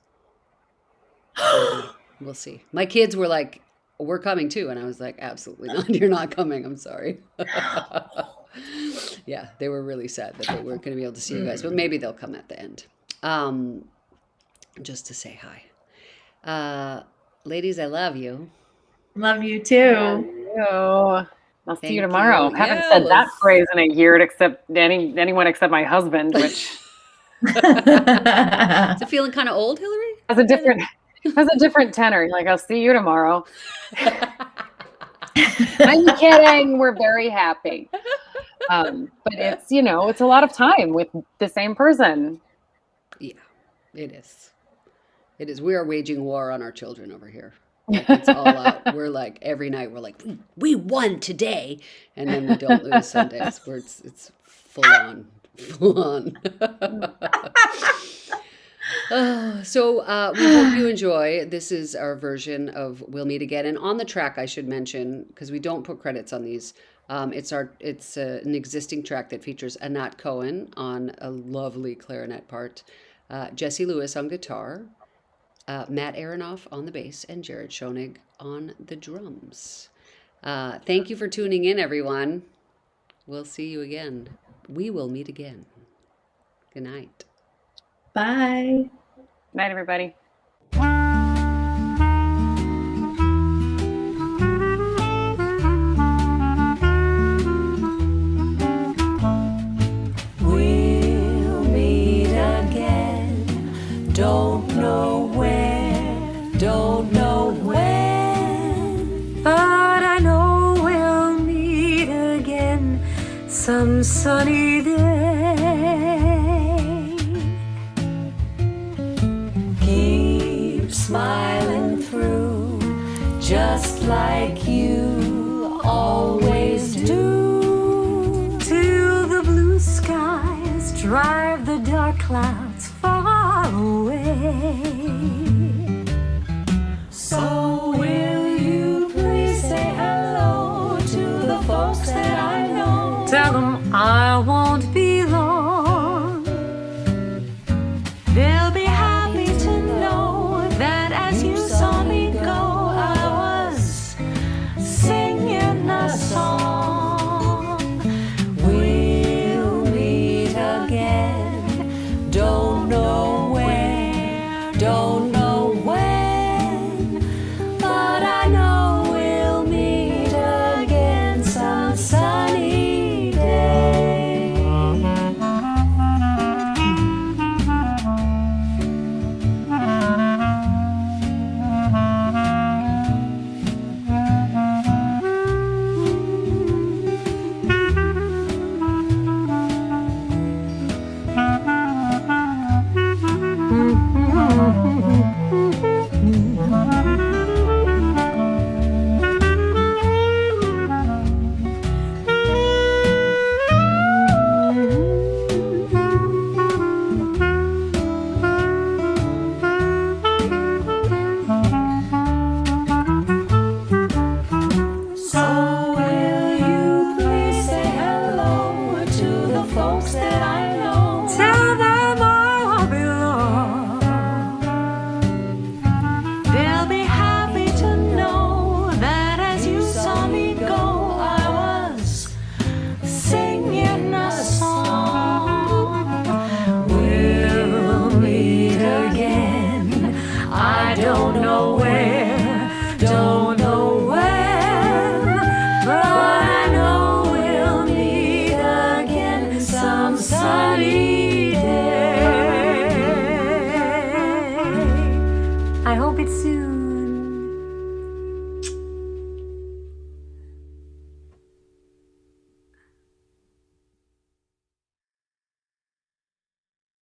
We'll see. My kids were like, we're coming too. And I was like, absolutely not. You're not coming. I'm sorry. Yeah, they were really sad that they weren't going to be able to see you guys, but maybe they'll come at the end. Just to say hi. Ladies, I love you. Love you too. I'll see Thank you tomorrow. you. Haven't Yeah, said that let's- phrase in a year except anyone except my husband, which Is it feeling kind of old, Hillary? has a different tenor. Like, I'll see you tomorrow. I'm kidding. We're very happy. But it's, it's a lot of time with the same person. Yeah, it is. It is. We are waging war on our children over here. Like, it's all out. We're like, every night we're like, we won today. And then we don't lose Sundays where it's full on. So we hope you enjoy. This is our version of We'll Meet Again. And on the track, I should mention, because we don't put credits on these, it's an existing track that features Anat Cohen on a lovely clarinet part, Jesse Lewis on guitar, Matt Aronoff on the bass, and Jared Schoenig on the drums. Thank you for tuning in, everyone. We'll see you again. We will meet again. Good night. Bye. Night, everybody. We'll meet again. Don't know where, don't know when, but I know we'll meet again some sunny day. Keep smiling through, just like you always do, till the blue skies drive the dark clouds far away. So will you please say hello to the folks that I know? Tell them I won't be long. They'll be happy to know that as you saw me go, I was singing a song. We'll meet again. Don't know where, don't know when, but I know we'll meet again some sunny day. So will you please say hello to the folks that I know? Tell them I belong. They'll be happy to know that as you saw me go, I was singing a song. We'll meet again. I don't know where, don't know when, but I know we'll meet again some sunny day. I hope it's soon.